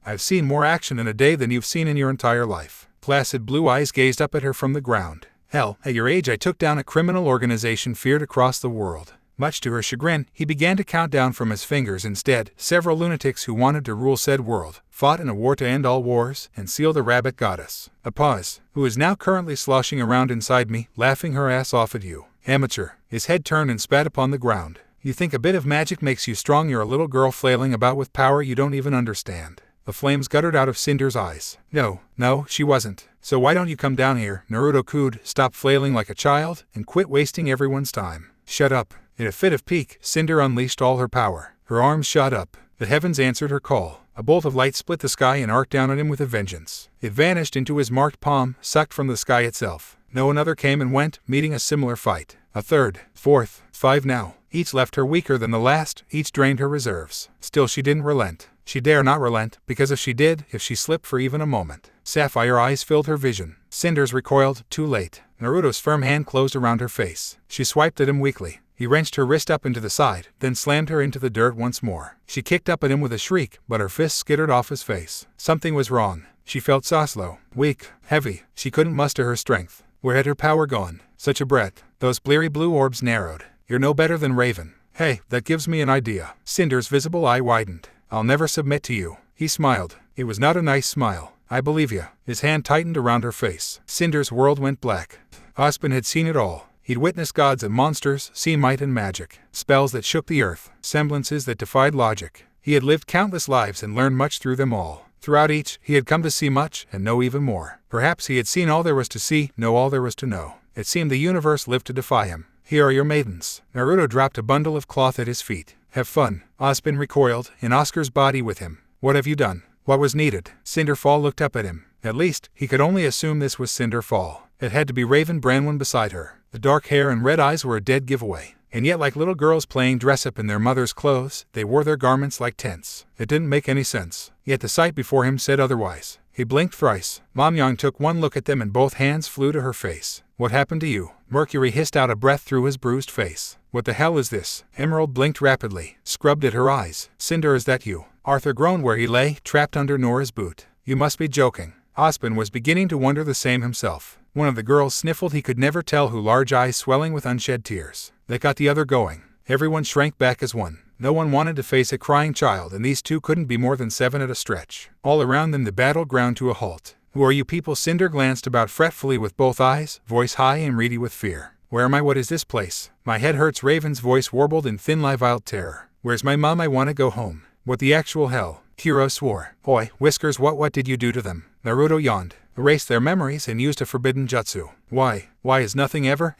I've seen more action in a day than you've seen in your entire life. Placid blue eyes gazed up at her from the ground. Hell, at your age I took down a criminal organization feared across the world. Much to her chagrin, he began to count down from his fingers instead. Several lunatics who wanted to rule said world, fought in a war to end all wars, and seal the rabbit goddess. A pause. Who is now currently sloshing around inside me, laughing her ass off at you. Amateur. His head turned and spat upon the ground. You think a bit of magic makes you strong? You're a little girl flailing about with power you don't even understand. The flames guttered out of Cinder's eyes. No, she wasn't. So why don't you come down here, Naruto cooed, stop flailing like a child, and quit wasting everyone's time. Shut up. In a fit of pique, Cinder unleashed all her power. Her arms shot up. The heavens answered her call. A bolt of light split the sky and arced down at him with a vengeance. It vanished into his marked palm, sucked from the sky itself. No another came and went, meeting a similar fight. A third, fourth, 5 now. Each left her weaker than the last, each drained her reserves. Still she didn't relent. She dare not relent, because if she did, if she slipped for even a moment, sapphire eyes filled her vision. Cinders recoiled, too late. Naruto's firm hand closed around her face. She swiped at him weakly. He wrenched her wrist up into the side, then slammed her into the dirt once more. She kicked up at him with a shriek, but her fist skittered off his face. Something was wrong. She felt Saslo, weak, heavy. She couldn't muster her strength. Where had her power gone? Such a breath. Those bleary blue orbs narrowed. You're no better than Raven. Hey, that gives me an idea. Cinder's visible eye widened. I'll never submit to you. He smiled. It was not a nice smile. I believe you. His hand tightened around her face. Cinder's world went black. Aspen had seen it all. He'd witnessed gods and monsters, seen might and magic, spells that shook the earth, semblances that defied logic. He had lived countless lives and learned much through them all. Throughout each, he had come to see much and know even more. Perhaps he had seen all there was to see, know all there was to know. It seemed the universe lived to defy him. Here are your maidens. Naruto dropped a bundle of cloth at his feet. Have fun. Aspen recoiled, in Oscar's body with him. What have you done? What was needed? Cinderfall looked up at him. At least, he could only assume this was Cinderfall. It had to be Raven Branwen beside her. The dark hair and red eyes were a dead giveaway. And yet like little girls playing dress-up in their mother's clothes, they wore their garments like tents. It didn't make any sense. Yet the sight before him said otherwise. He blinked thrice. Mamyang took one look at them and both hands flew to her face. What happened to you? Mercury hissed out a breath through his bruised face. What the hell is this? Emerald blinked rapidly, scrubbed at her eyes. Cinder, is that you? Arthur groaned where he lay, trapped under Nora's boot. You must be joking. Aspen was beginning to wonder the same himself. One of the girls sniffled. He could never tell who, large eyes swelling with unshed tears. They got the other going. Everyone shrank back as one. No one wanted to face a crying child, and these two couldn't be more than 7 at a stretch. All around them the battle ground to a halt. Who are you people? Cinder glanced about fretfully with both eyes, voice high and reedy with fear. Where am I? What is this place? My head hurts. Raven's voice warbled in thin live-out terror. Where's my mom? I want to go home. What the actual hell? Kiro swore. Oi, Whiskers, what did you do to them? Naruto yawned. Erased their memories and used a forbidden jutsu. Why is nothing ever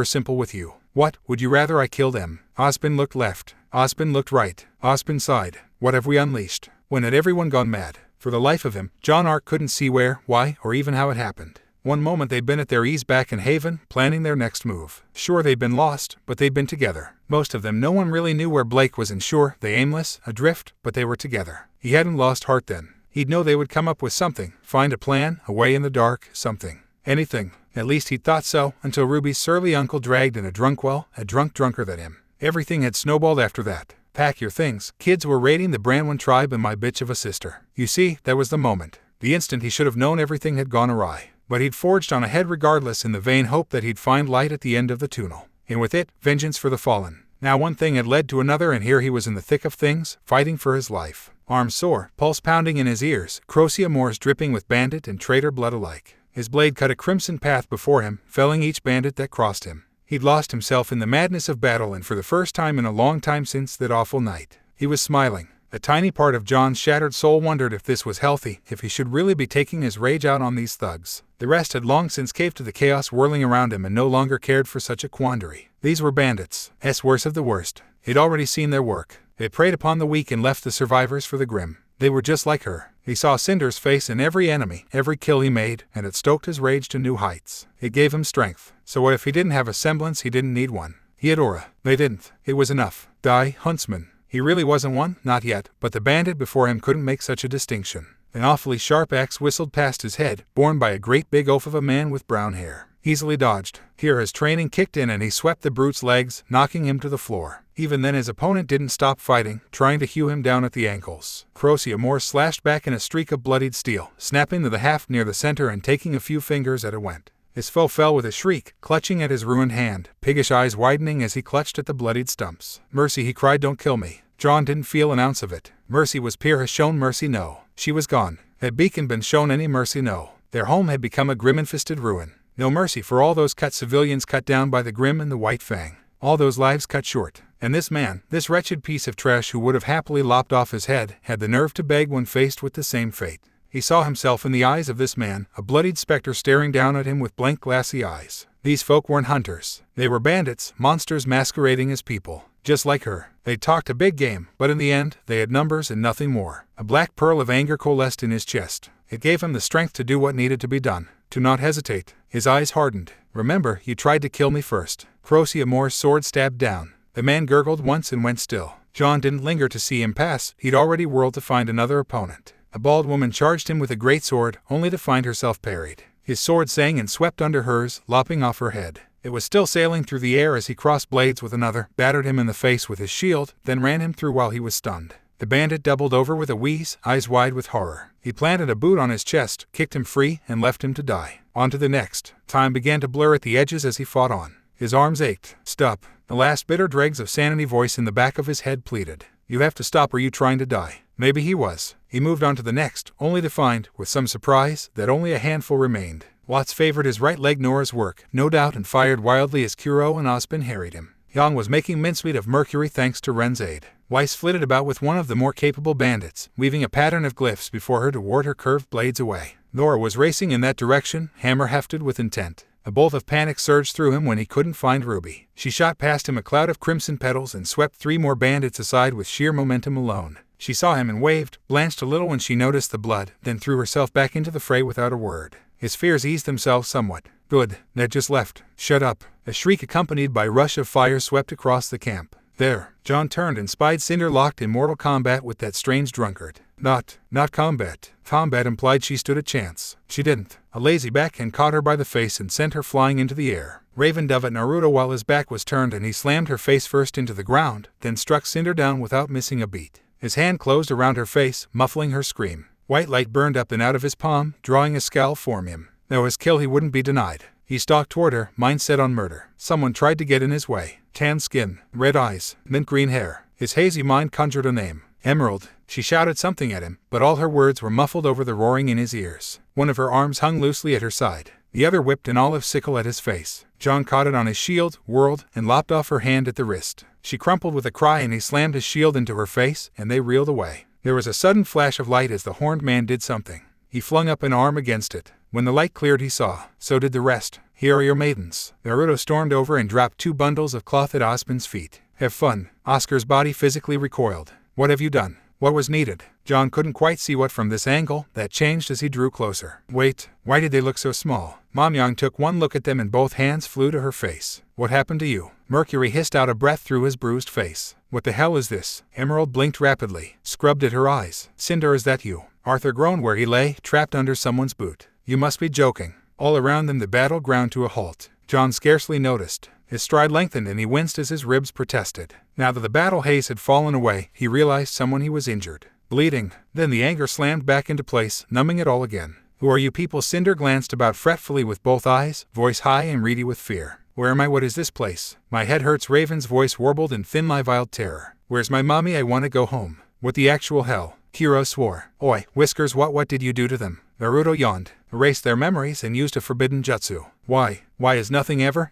simple with you? What, would you rather I kill them? Aspen looked left. Aspen looked right. Aspen sighed. What have we unleashed? When had everyone gone mad? For the life of him, John Ark couldn't see where, why, or even how it happened. One moment they'd been at their ease back in Haven, planning their next move. Sure, they'd been lost, but they'd been together. Most of them, no one really knew where Blake was, and sure, they aimless, adrift, but they were together. He hadn't lost heart then. He'd know they would come up with something, find a plan, a way in the dark, something. Anything. At least he thought so, until Ruby's surly uncle dragged in a drunk drunker than him. Everything had snowballed after that. Pack your things. Kids were raiding the Branwen tribe and my bitch of a sister. You see, that was the moment. The instant he should have known everything had gone awry. But he'd forged on ahead regardless, in the vain hope that he'd find light at the end of the tunnel. And with it, vengeance for the fallen. Now one thing had led to another, and here he was in the thick of things, fighting for his life. Arms sore, pulse pounding in his ears, crocea mores dripping with bandit and traitor blood alike. His blade cut a crimson path before him, felling each bandit that crossed him. He'd lost himself in the madness of battle, and for the first time in a long time since that awful night, he was smiling. A tiny part of John's shattered soul wondered if this was healthy, if he should really be taking his rage out on these thugs. The rest had long since caved to the chaos whirling around him and no longer cared for such a quandary. These were bandits, worst of the worst. He'd already seen their work. They preyed upon the weak and left the survivors for the grim. They were just like her. He saw Cinder's face in every enemy, every kill he made, and it stoked his rage to new heights. It gave him strength. So what if he didn't have a semblance? He didn't need one. He had aura. They didn't. It was enough. Die, huntsman. He really wasn't one, not yet, but the bandit before him couldn't make such a distinction. An awfully sharp axe whistled past his head, borne by a great big oaf of a man with brown hair. Easily dodged. Here his training kicked in and he swept the brute's legs, knocking him to the floor. Even then his opponent didn't stop fighting, trying to hew him down at the ankles. Humorous slashed back in a streak of bloodied steel, snapping to the haft near the center and taking a few fingers at a went. His foe fell with a shriek, clutching at his ruined hand, piggish eyes widening as he clutched at the bloodied stumps. Mercy, he cried, don't kill me. John didn't feel an ounce of it. Mercy was Pierre has shown mercy, no. She was gone. Had Beacon been shown any mercy, no. Their home had become a grim-infested ruin. No mercy for all those civilians cut down by the Grim and the White Fang. All those lives cut short. And this man, this wretched piece of trash who would have happily lopped off his head, had the nerve to beg when faced with the same fate. He saw himself in the eyes of this man, a bloodied specter staring down at him with blank glassy eyes. These folk weren't hunters. They were bandits, monsters masquerading as people. Just like her. They talked a big game, but in the end, they had numbers and nothing more. A black pearl of anger coalesced in his chest. It gave him the strength to do what needed to be done. To not hesitate. His eyes hardened. Remember, you tried to kill me first. Humorous' sword stabbed down. The man gurgled once and went still. John didn't linger to see him pass. He'd already whirled to find another opponent. A bald woman charged him with a great sword, only to find herself parried. His sword sang and swept under hers, lopping off her head. It was still sailing through the air as he crossed blades with another, battered him in the face with his shield, then ran him through while he was stunned. The bandit doubled over with a wheeze, eyes wide with horror. He planted a boot on his chest, kicked him free, and left him to die. On to the next. Time began to blur at the edges as he fought on. His arms ached. Stop. The last bitter dregs of sanity voice in the back of his head pleaded. You have to stop, or you trying to die. Maybe he was. He moved on to the next, only to find, with some surprise, that only a handful remained. Watts favored his right leg Nora's work, no doubt, and fired wildly as Kuro and Ozpin harried him. Yang was making mincemeat of Mercury thanks to Ren's aid. Weiss flitted about with one of the more capable bandits, weaving a pattern of glyphs before her to ward her curved blades away. Nora was racing in that direction, hammer hefted with intent. A bolt of panic surged through him when he couldn't find Ruby. She shot past him a cloud of crimson petals and swept 3 more bandits aside with sheer momentum alone. She saw him and waved, blanched a little when she noticed the blood, then threw herself back into the fray without a word. His fears eased themselves somewhat. Good, that just left. Shut up. A shriek accompanied by a rush of fire swept across the camp. There. John turned and spied Cinder locked in mortal combat with that strange drunkard. Not combat. Combat implied she stood a chance. She didn't. A lazy backhand caught her by the face and sent her flying into the air. Raven dove at Naruto while his back was turned and he slammed her face first into the ground, then struck Cinder down without missing a beat. His hand closed around her face, muffling her scream. White light burned up and out of his palm, drawing a scowl from him. Though his kill he wouldn't be denied. He stalked toward her, mind set on murder. Someone tried to get in his way. Tan skin, red eyes, mint green hair. His hazy mind conjured a name. Emerald. She shouted something at him, but all her words were muffled over the roaring in his ears. One of her arms hung loosely at her side. The other whipped an olive sickle at his face. John caught it on his shield, whirled, and lopped off her hand at the wrist. She crumpled with a cry and he slammed his shield into her face, and they reeled away. There was a sudden flash of light as the horned man did something. He flung up an arm against it. When the light cleared he saw. So did the rest. Here are your maidens. Naruto stormed over and dropped 2 bundles of cloth at Ozpin's feet. Have fun. Oscar's body physically recoiled. What have you done? What was needed? John couldn't quite see what from this angle. That changed as he drew closer. Wait, why did they look so small? Mamyang took one look at them and both hands flew to her face. What happened to you? Mercury hissed out a breath through his bruised face. What the hell is this? Emerald blinked rapidly, scrubbed at her eyes. Cinder, is that you? Arthur groaned where he lay, trapped under someone's boot. You must be joking. All around them the battle ground to a halt. John scarcely noticed. His stride lengthened and he winced as his ribs protested. Now that the battle haze had fallen away, he realized someone he was injured. Bleeding. Then the anger slammed back into place, numbing it all again. Who are you people? Cinder glanced about fretfully with both eyes, voice high and reedy with fear. Where am I? What is this place? My head hurts. Raven's voice warbled in thin live-eyed terror. Where's my mommy? I want to go home. What the actual hell? Kuro swore. Oi, Whiskers, what did you do to them? Naruto yawned, erased their memories and used a forbidden jutsu. Why is nothing ever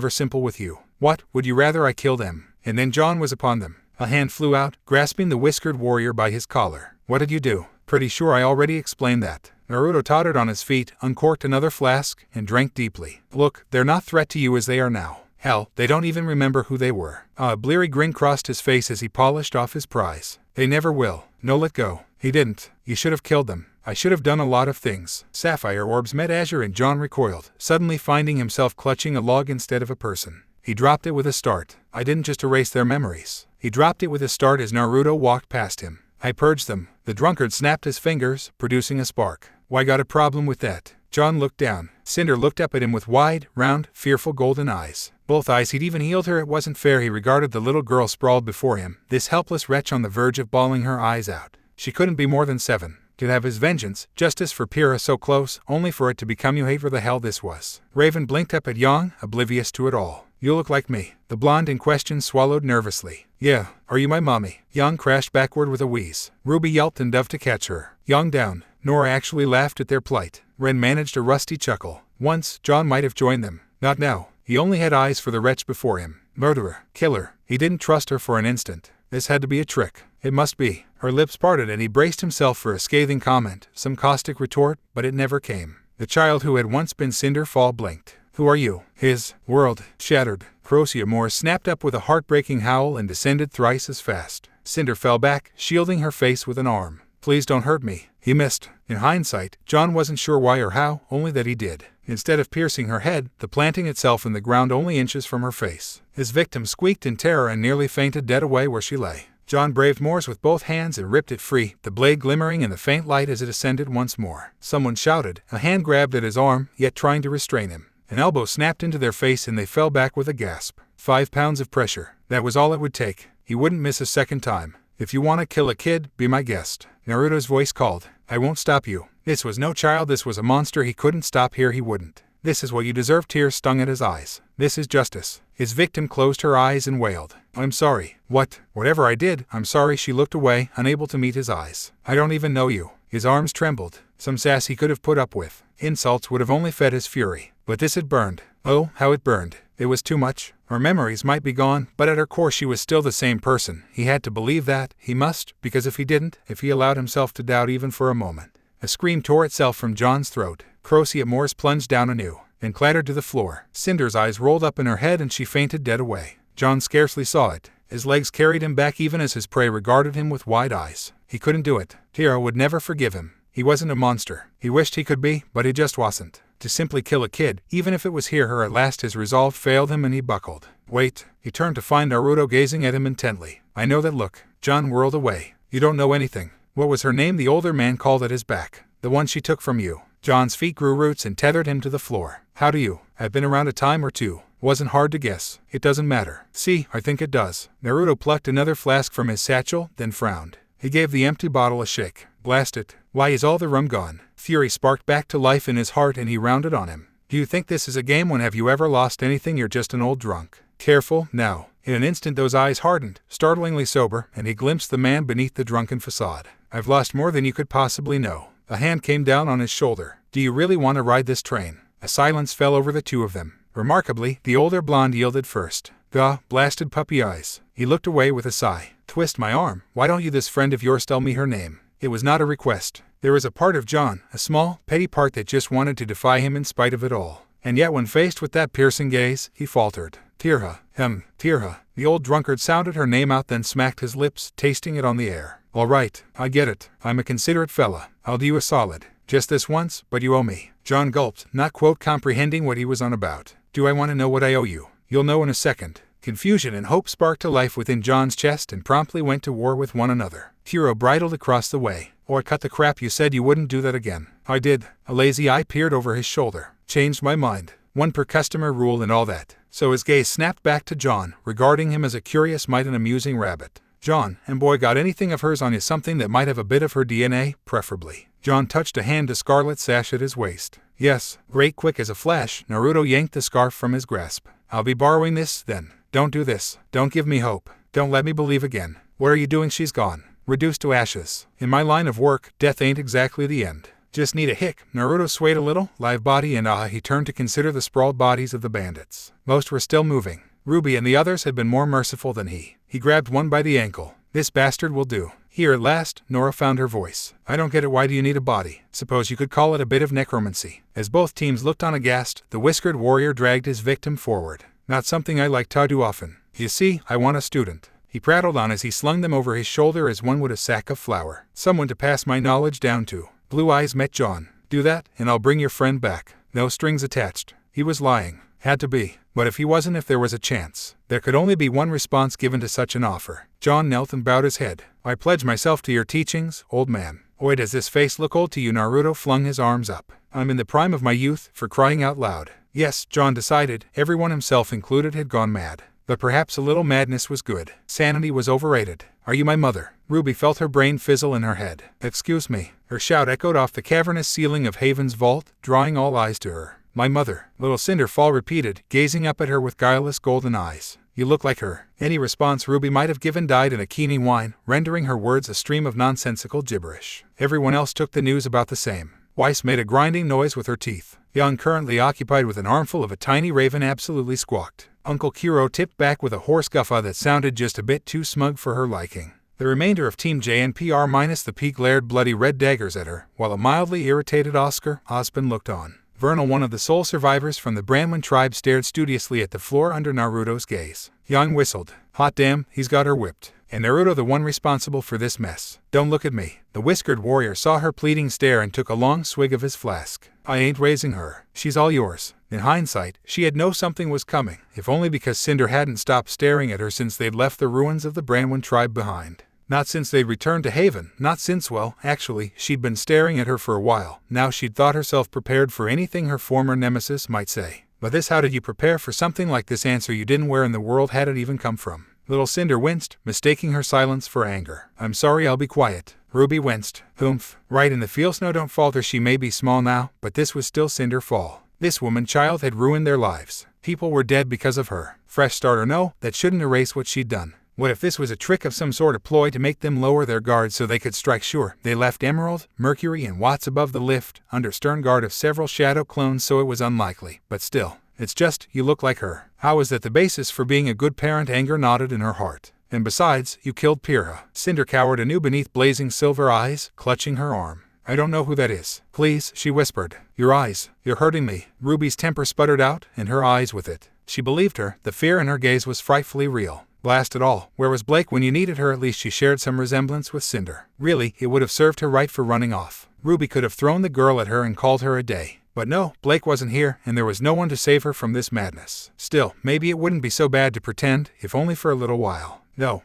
simple with you? What, would you rather I kill them? And then John was upon them. A hand flew out, grasping the whiskered warrior by his collar. What did you do? Pretty sure I already explained that. Naruto tottered on his feet, uncorked another flask, and drank deeply. Look, they're not threat to you as they are now. Hell, they don't even remember who they were. A bleary grin crossed his face as he polished off his prize. They never will. No, let go. He didn't. You should have killed them. I should have done a lot of things. Sapphire orbs met Azure and John recoiled, suddenly finding himself clutching a log instead of a person. He dropped it with a start. I didn't just erase their memories. He dropped it with a start as Naruto walked past him. I purged them. The drunkard snapped his fingers, producing a spark. Why got a problem with that? John looked down. Cinder looked up at him with wide, round, fearful golden eyes. Both eyes he'd even healed her. It wasn't fair. He regarded the little girl sprawled before him, this helpless wretch on the verge of bawling her eyes out. She couldn't be more than 7. To have his vengeance, justice for Pyrrha so close, only for it to become you hate where the hell this was. Raven blinked up at Yang, oblivious to it all. You look like me. The blonde in question swallowed nervously. Yeah, are you my mommy? Yang crashed backward with a wheeze. Ruby yelped and dove to catch her. Yang down. Nora actually laughed at their plight. Ren managed a rusty chuckle. Once, John might have joined them. Not now. He only had eyes for the wretch before him. Murderer. Killer. He didn't trust her for an instant. This had to be a trick. It must be. Her lips parted and he braced himself for a scathing comment, some caustic retort, but it never came. The child who had once been Cinder Fall blinked. Who are you? His world shattered. Crosiamore snapped up with a heartbreaking howl and descended thrice as fast. Cinder fell back, shielding her face with an arm. Please don't hurt me. He missed. In hindsight, John wasn't sure why or how, only that he did. Instead of piercing her head, the planting itself in the ground only inches from her face. His victim squeaked in terror and nearly fainted dead away where she lay. John braved Morse with both hands and ripped it free, the blade glimmering in the faint light as it ascended once more. Someone shouted. A hand grabbed at his arm, yet trying to restrain him. An elbow snapped into their face and they fell back with a gasp. 5 pounds of pressure. That was all it would take. He wouldn't miss a second time. If you want to kill a kid, be my guest. Naruto's voice called. I won't stop you. This was no child, this was a monster. He couldn't stop here, he wouldn't. This is what you deserve. Tears stung at his eyes. This is justice. His victim closed her eyes and wailed. I'm sorry. What? Whatever I did, I'm sorry. She looked away, unable to meet his eyes. I don't even know you. His arms trembled. Some sass he could have put up with. Insults would have only fed his fury. But this had burned. Oh, how it burned. It was too much. Her memories might be gone, but at her core she was still the same person. He had to believe that. He must, because if he didn't, if he allowed himself to doubt even for a moment. A scream tore itself from John's throat. Crosiamore plunged down anew and clattered to the floor. Cinder's eyes rolled up in her head and she fainted dead away. John scarcely saw it. His legs carried him back even as his prey regarded him with wide eyes. He couldn't do it. Tira would never forgive him. He wasn't a monster. He wished he could be, but he just wasn't. To simply kill a kid, even if it was her at last, his resolve failed him and he buckled. Wait. He turned to find Naruto gazing at him intently. I know that look. John whirled away. You don't know anything. What was her name? The older man called at his back. The one she took from you. John's feet grew roots and tethered him to the floor. How do you? I've been around a time or two. Wasn't hard to guess. It doesn't matter. See, I think it does. Naruto plucked another flask from his satchel, then frowned. He gave the empty bottle a shake. Blast it. Why is all the rum gone? Fury sparked back to life in his heart and he rounded on him. Do you think this is a game? When have you ever lost anything? You're just an old drunk. Careful, now. In an instant those eyes hardened, startlingly sober, and he glimpsed the man beneath the drunken facade. I've lost more than you could possibly know. A hand came down on his shoulder. Do you really want to ride this train? A silence fell over the two of them. Remarkably, the older blonde yielded first. Gah, blasted puppy eyes. He looked away with a sigh. Twist my arm. Why don't you, this friend of yours, tell me her name? It was not a request. There was a part of John, a small, petty part that just wanted to defy him in spite of it all. And yet when faced with that piercing gaze, he faltered. Tirha. Tirha. The old drunkard sounded her name out, then smacked his lips, tasting it on the air. All right, I get it. I'm a considerate fella. I'll do you a solid. Just this once, but you owe me. John gulped, not comprehending what he was on about. Do I want to know what I owe you? You'll know in a second. Confusion and hope sparked to life within John's chest and promptly went to war with one another. Hiro bridled across the way. Or cut the crap, you said you wouldn't do that again. I did. A lazy eye peered over his shoulder. Changed my mind. One per customer rule and all that. So his gaze snapped back to John, regarding him as a curious mite and amusing rabbit. John, and boy, got anything of hers on you? Something that might have a bit of her DNA, preferably. John touched a hand to scarlet sash at his waist. Yes. Great. Quick as a flash, Naruto yanked the scarf from his grasp. I'll be borrowing this, then. Don't do this. Don't give me hope. Don't let me believe again. What are you doing? She's gone. Reduced to ashes. In my line of work, death ain't exactly the end. Just need a hick. Naruto swayed a little, live body, and he turned to consider the sprawled bodies of the bandits. Most were still moving. Ruby and the others had been more merciful than he. He grabbed one by the ankle. This bastard will do. Here at last, Nora found her voice. I don't get it. Why do you need a body? Suppose you could call it a bit of necromancy. As both teams looked on aghast, the whiskered warrior dragged his victim forward. Not something I like to do often. You see, I want a student. He prattled on as he slung them over his shoulder as one would a sack of flour. Someone to pass my knowledge down to. Blue eyes met John. Do that, and I'll bring your friend back. No strings attached. He was lying. Had to be. But if he wasn't, if there was a chance, there could only be one response given to such an offer. John knelt and bowed his head. I pledge myself to your teachings, old man. Oi, does this face look old to you? Naruto flung his arms up. I'm in the prime of my youth, for crying out loud. Yes, John decided, everyone himself included had gone mad. But perhaps a little madness was good. Sanity was overrated. Are you my mother? Ruby felt her brain fizzle in her head. Excuse me. Her shout echoed off the cavernous ceiling of Haven's vault, drawing all eyes to her. My mother, little Cinderfall repeated, gazing up at her with guileless golden eyes. You look like her. Any response Ruby might have given died in a keening whine, rendering her words a stream of nonsensical gibberish. Everyone else took the news about the same. Weiss made a grinding noise with her teeth. Young, currently occupied with an armful of a tiny raven, absolutely squawked. Uncle Kiro tipped back with a hoarse guffaw that sounded just a bit too smug for her liking. The remainder of Team JNPR minus the P glared bloody red daggers at her, while a mildly irritated Ospen looked on. Vernal, one of the sole survivors from the Branwen tribe, stared studiously at the floor under Naruto's gaze. Yang whistled. Hot damn, he's got her whipped. And Naruto the one responsible for this mess. Don't look at me. The whiskered warrior saw her pleading stare and took a long swig of his flask. I ain't raising her. She's all yours. In hindsight, she had known something was coming, if only because Cinder hadn't stopped staring at her since they'd left the ruins of the Branwen tribe behind. Not since they'd returned to Haven, not since, well, actually, she'd been staring at her for a while. Now she'd thought herself prepared for anything her former nemesis might say. But this, how did you prepare for something like this? Answer you didn't. Where in the world had it even come from? Little Cinder winced, mistaking her silence for anger. I'm sorry, I'll be quiet. Ruby winced. Humph. Right in the feels. No, don't falter. She may be small now, but this was still Cinderfall. This woman-child had ruined their lives. People were dead because of her. Fresh start or no, that shouldn't erase what she'd done. What if this was a trick of some sort of ploy to make them lower their guard so they could strike? Sure, they left Emerald, Mercury, and Watts above the lift, under stern guard of several shadow clones, so it was unlikely. But still, it's just, you look like her. How is that the basis for being a good parent? Anger knotted in her heart. And besides, you killed Pyrrha. Cinder cowered anew beneath blazing silver eyes, clutching her arm. I don't know who that is. Please, she whispered. Your eyes. You're hurting me. Ruby's temper sputtered out, and her eyes with it. She believed her. The fear in her gaze was frightfully real. Blast it all. Where was Blake when you needed her? At least she shared some resemblance with Cinder. Really, it would have served her right for running off. Ruby could have thrown the girl at her and called her a day. But no, Blake wasn't here, and there was no one to save her from this madness. Still, maybe it wouldn't be so bad to pretend, if only for a little while. No,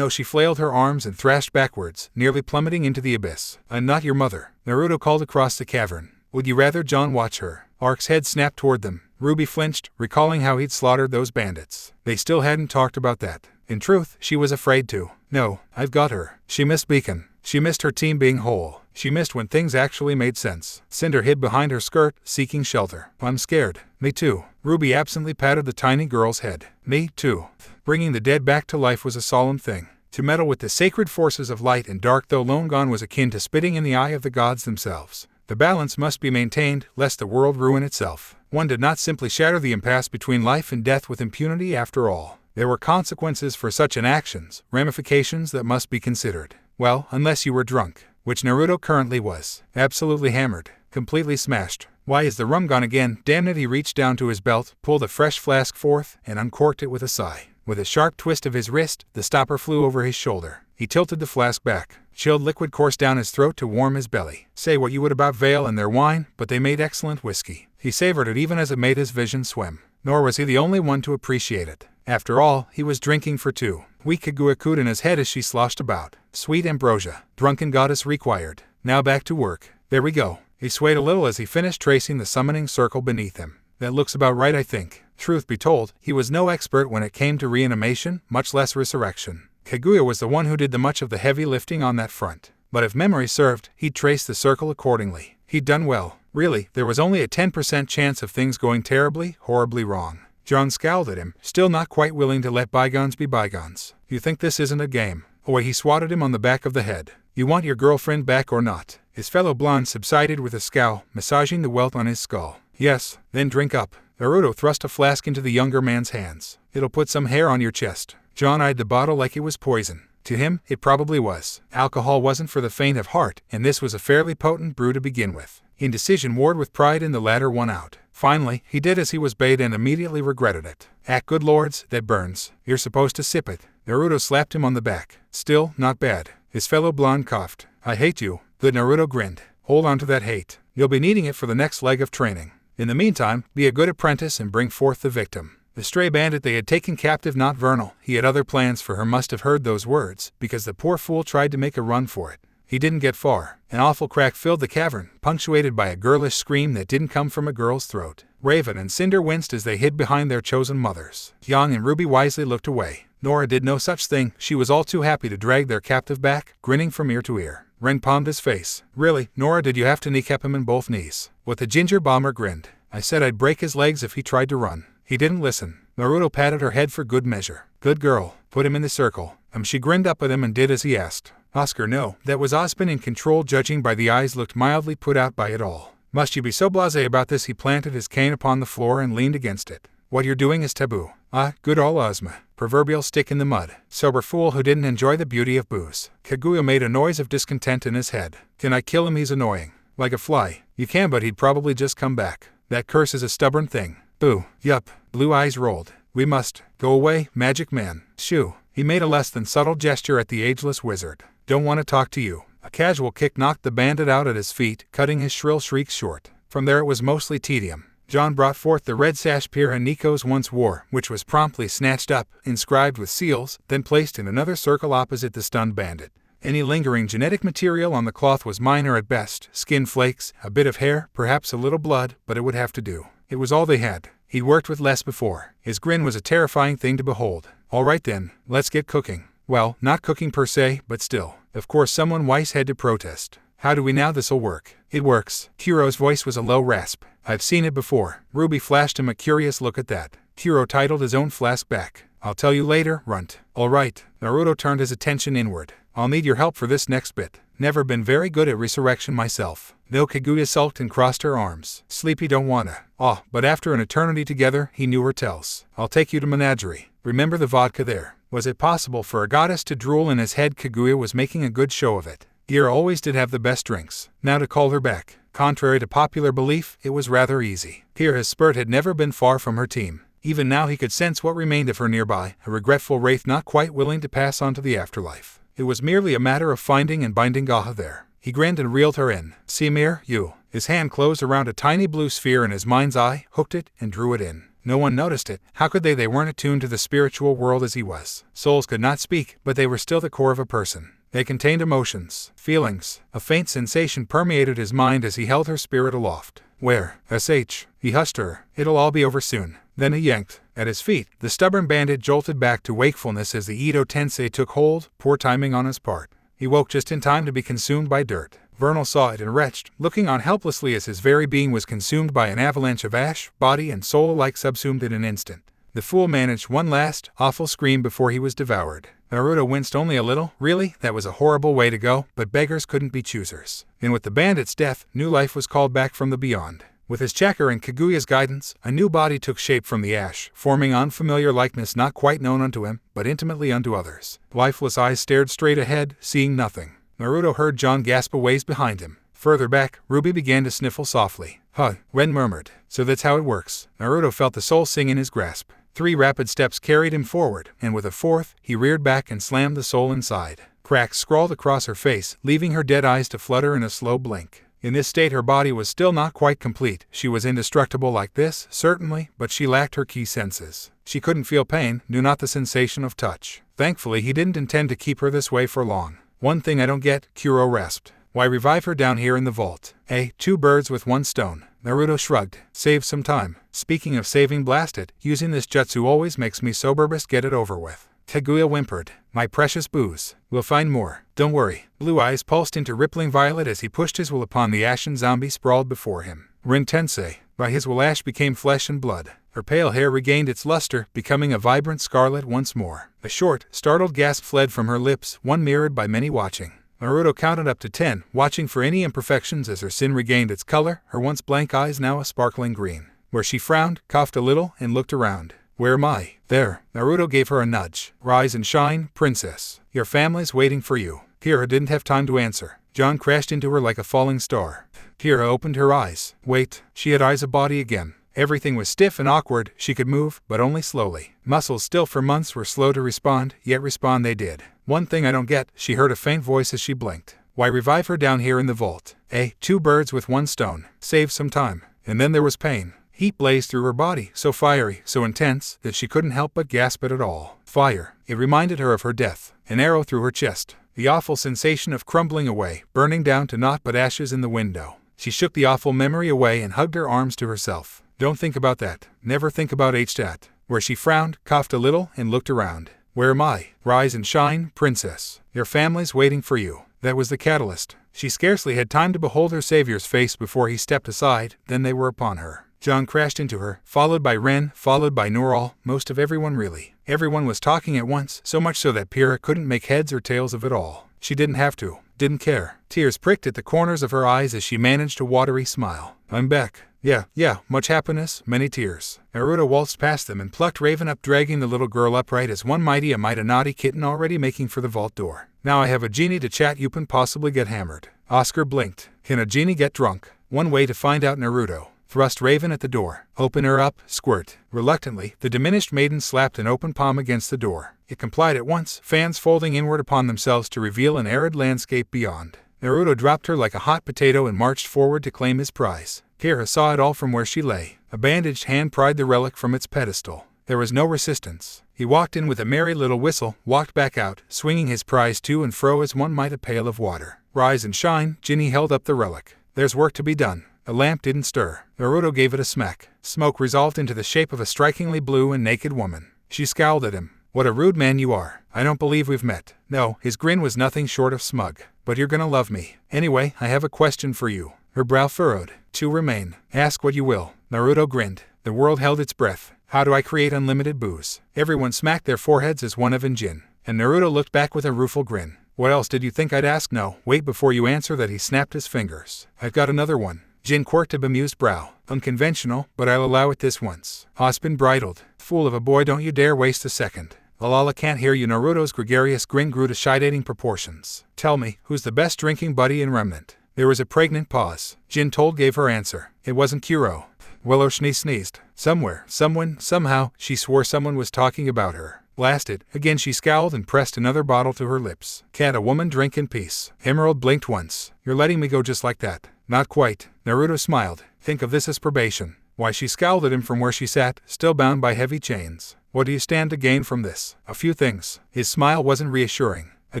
she flailed her arms and thrashed backwards, nearly plummeting into the abyss. I'm not your mother. Naruto called across the cavern. Would you rather John watch her? Ark's head snapped toward them. Ruby flinched, recalling how he'd slaughtered those bandits. They still hadn't talked about that. In truth, she was afraid to. No, I've got her. She missed Beacon. She missed her team being whole. She missed when things actually made sense. Cinder hid behind her skirt, seeking shelter. I'm scared. Me too. Ruby absently patted the tiny girl's head. Me too. Bringing the dead back to life was a solemn thing. To meddle with the sacred forces of light and dark, though long gone, was akin to spitting in the eye of the gods themselves. The balance must be maintained, lest the world ruin itself. One did not simply shatter the impasse between life and death with impunity after all. There were consequences for such an actions, ramifications that must be considered. Well, unless you were drunk, which Naruto currently was. Absolutely hammered. Completely smashed. Why is the rum gone again? Damn it, he reached down to his belt, pulled a fresh flask forth, and uncorked it with a sigh. With a sharp twist of his wrist, the stopper flew over his shoulder. He tilted the flask back. Chilled liquid coursed down his throat to warm his belly. Say what you would about Vale and their wine, but they made excellent whiskey. He savored it even as it made his vision swim. Nor was he the only one to appreciate it. After all, he was drinking for two. Weak Kaguya cooed in his head as she sloshed about. Sweet ambrosia. Drunken goddess required. Now back to work. There we go. He swayed a little as he finished tracing the summoning circle beneath him. That looks about right, I think. Truth be told, he was no expert when it came to reanimation, much less resurrection. Kaguya was the one who did the much of the heavy lifting on that front. But if memory served, he'd traced the circle accordingly. He'd done well. Really, there was only a 10% chance of things going terribly, horribly wrong. John scowled at him, still not quite willing to let bygones be bygones. You think this isn't a game? Oh, he swatted him on the back of the head. You want your girlfriend back or not? His fellow blonde subsided with a scowl, massaging the welt on his skull. Yes, then drink up. Naruto thrust a flask into the younger man's hands. It'll put some hair on your chest. John eyed the bottle like it was poison. To him, it probably was. Alcohol wasn't for the faint of heart, and this was a fairly potent brew to begin with. Indecision warred with pride and the latter won out. Finally, he did as he was bade and immediately regretted it. Good lords, that burns. You're supposed to sip it. Naruto slapped him on the back. Still, not bad. His fellow blonde coughed. I hate you. Good. Naruto grinned. Hold on to that hate. You'll be needing it for the next leg of training. In the meantime, be a good apprentice and bring forth the victim. The stray bandit they had taken captive, not Vernal. He had other plans for her. Must have heard those words, because the poor fool tried to make a run for it. He didn't get far. An awful crack filled the cavern, punctuated by a girlish scream that didn't come from a girl's throat. Raven and Cinder winced as they hid behind their chosen mothers. Yang and Ruby wisely looked away. Nora did no such thing. She was all too happy to drag their captive back, grinning from ear to ear. Ren palmed his face. Really, Nora, did you have to kneecap him in both knees? What? The ginger bomber grinned. I said I'd break his legs if he tried to run. He didn't listen. Naruto patted her head for good measure. Good girl. Put him in the circle. She grinned up at him and did as he asked. Oscar, no. That was Ozpin in control, judging by the eyes looked mildly put out by it all. Must you be so blasé about this? He planted his cane upon the floor and leaned against it. What you're doing is taboo. Ah, good old Ozma. Proverbial stick in the mud. Sober fool who didn't enjoy the beauty of booze. Kaguya made a noise of discontent in his head. Can I kill him? He's annoying. Like a fly. You can, but he'd probably just come back. That curse is a stubborn thing. Boo. Yup. Blue eyes rolled. We must. Go away, magic man. Shoo. He made a less than subtle gesture at the ageless wizard. Don't want to talk to you. A casual kick knocked the bandit out at his feet, cutting his shrill shrieks short. From there it was mostly tedium. John brought forth the red sash Pira and Nikos once wore, which was promptly snatched up, inscribed with seals, then placed in another circle opposite the stunned bandit. Any lingering genetic material on the cloth was minor at best, skin flakes, a bit of hair, perhaps a little blood, but it would have to do. It was all they had. He'd worked with less before. His grin was a terrifying thing to behold. All right then, let's get cooking. Well, not cooking per se, but still. Of course someone wise had to protest. How do we now? This'll work. It works. Kuro's voice was a low rasp. I've seen it before. Ruby flashed him a curious look at that. Kuro titled his own flask back. I'll tell you later, runt. All right. Naruto turned his attention inward. I'll need your help for this next bit. Never been very good at resurrection myself. Though Kaguya sulked and crossed her arms. Sleepy don't wanna. But after an eternity together, he knew her tells. I'll take you to Menagerie. Remember the vodka there. Was it possible for a goddess to drool in his head? Kaguya was making a good show of it. Gira always did have the best drinks. Now to call her back. Contrary to popular belief, it was rather easy. Here his spurt had never been far from her team. Even now he could sense what remained of her nearby, a regretful wraith not quite willing to pass on to the afterlife. It was merely a matter of finding and binding Gaha there. He grinned and reeled her in. See, Mir, you. His hand closed around a tiny blue sphere in his mind's eye, hooked it, and drew it in. No one noticed it. How could they? They weren't attuned to the spiritual world as he was. Souls could not speak, but they were still the core of a person. They contained emotions, feelings. A faint sensation permeated his mind as he held her spirit aloft. Where? SH. He hushed her. It'll all be over soon. Then he yanked. At his feet, the stubborn bandit jolted back to wakefulness as the Edo Tensei took hold, poor timing on his part. He woke just in time to be consumed by dirt. Vernal saw it and retched, looking on helplessly as his very being was consumed by an avalanche of ash, body and soul alike subsumed in an instant. The fool managed one last, awful scream before he was devoured. Naruto winced only a little. Really? That was a horrible way to go, but beggars couldn't be choosers. And with the bandit's death, new life was called back from the beyond. With his checker and Kaguya's guidance, a new body took shape from the ash, forming unfamiliar likeness not quite known unto him, but intimately unto others. Lifeless eyes stared straight ahead, seeing nothing. Naruto heard John gasp a ways behind him. Further back, Ruby began to sniffle softly. Huh, Ren murmured. So that's how it works. Naruto felt the soul sing in his grasp. 3 rapid steps carried him forward, and with a 4th, he reared back and slammed the soul inside. Cracks scrawled across her face, leaving her dead eyes to flutter in a slow blink. In this state her body was still not quite complete. She was indestructible like this, certainly, but she lacked her key senses. She couldn't feel pain, knew not the sensation of touch. Thankfully he didn't intend to keep her this way for long. One thing I don't get, Kuro rasped. Why revive her down here in the vault? 2 birds with 1 stone. Naruto shrugged. Save some time. Speaking of saving, blast it, using this jutsu always makes me sober. Best get it over with. Kaguya whimpered. My precious booze. We'll find more. Don't worry. Blue eyes pulsed into rippling violet as he pushed his will upon the ashen zombie sprawled before him. Rin Tensei. By his will ash became flesh and blood. Her pale hair regained its luster, becoming a vibrant scarlet once more. A short, startled gasp fled from her lips, one mirrored by many watching. Naruto counted up to 10, watching for any imperfections as her sin regained its color, her once blank eyes now a sparkling green. Where she frowned, coughed a little, and looked around. Where am I? There. Naruto gave her a nudge. Rise and shine, princess. Your family's waiting for you. Kira didn't have time to answer. John crashed into her like a falling star. Kira opened her eyes. Wait, she had eyes a body again. Everything was stiff and awkward. She could move, but only slowly. Muscles still for months were slow to respond, yet respond they did. One thing I don't get, she heard a faint voice as she blinked. Why revive her down here in the vault? Two birds with one stone. Save some time. And then there was pain. Heat blazed through her body, so fiery, so intense, that she couldn't help but gasp at it all. Fire. It reminded her of her death. An arrow through her chest. The awful sensation of crumbling away, burning down to naught but ashes in the window. She shook the awful memory away and hugged her arms to herself. Don't think about that. Never think about that. Where she frowned, coughed a little, and looked around. Where am I? Rise and shine, princess. Your family's waiting for you. That was the catalyst. She scarcely had time to behold her savior's face before he stepped aside, then they were upon her. John crashed into her, followed by Ren, followed by Nural, most of everyone really. Everyone was talking at once, so much so that Pyrrha couldn't make heads or tails of it all. She didn't have to, didn't care. Tears pricked at the corners of her eyes as she managed a watery smile. I'm back. Yeah, much happiness, many tears. Naruto waltzed past them and plucked Raven up, dragging the little girl upright as one mighty a naughty kitten already making for the vault door. Now I have a genie to chat, you can possibly get hammered. Oscar blinked. Can a genie get drunk? One way to find out, Naruto. Thrust Raven at the door. Open her up, squirt. Reluctantly, the diminished maiden slapped an open palm against the door. It complied at once, fans folding inward upon themselves to reveal an arid landscape beyond. Naruto dropped her like a hot potato and marched forward to claim his prize. Pyrrha saw it all from where she lay. A bandaged hand pried the relic from its pedestal. There was no resistance. He walked in with a merry little whistle, walked back out, swinging his prize to and fro as one might a pail of water. Rise and shine, Jinny held up the relic. There's work to be done. The lamp didn't stir. Naruto gave it a smack. Smoke resolved into the shape of a strikingly blue and naked woman. She scowled at him. What a rude man you are. I don't believe we've met. No, his grin was nothing short of smug. But you're gonna love me. Anyway, I have a question for you. Her brow furrowed. To remain. Ask what you will. Naruto grinned. The world held its breath. How do I create unlimited booze? Everyone smacked their foreheads as one of Jinn. And Naruto looked back with a rueful grin. What else did you think I'd ask? No, wait before you answer that. He snapped his fingers. I've got another one. Jinn quirked a bemused brow. Unconventional, but I'll allow it this once. Ospen bridled. Fool of a boy, don't you dare waste a second. Lala can't hear you. Naruto's gregarious grin grew to shy-dating proportions. Tell me, who's the best drinking buddy in Remnant? There was a pregnant pause. Jinn gave her answer. It wasn't Kuro. Willow sneezed. Somewhere, someone, somehow, she swore someone was talking about her. Blasted. Again she scowled and pressed another bottle to her lips. Can't a woman drink in peace? Emerald blinked once. You're letting me go just like that? Not quite. Naruto smiled. Think of this as probation. Why, she scowled at him from where she sat, still bound by heavy chains. What do you stand to gain from this? A few things. His smile wasn't reassuring. A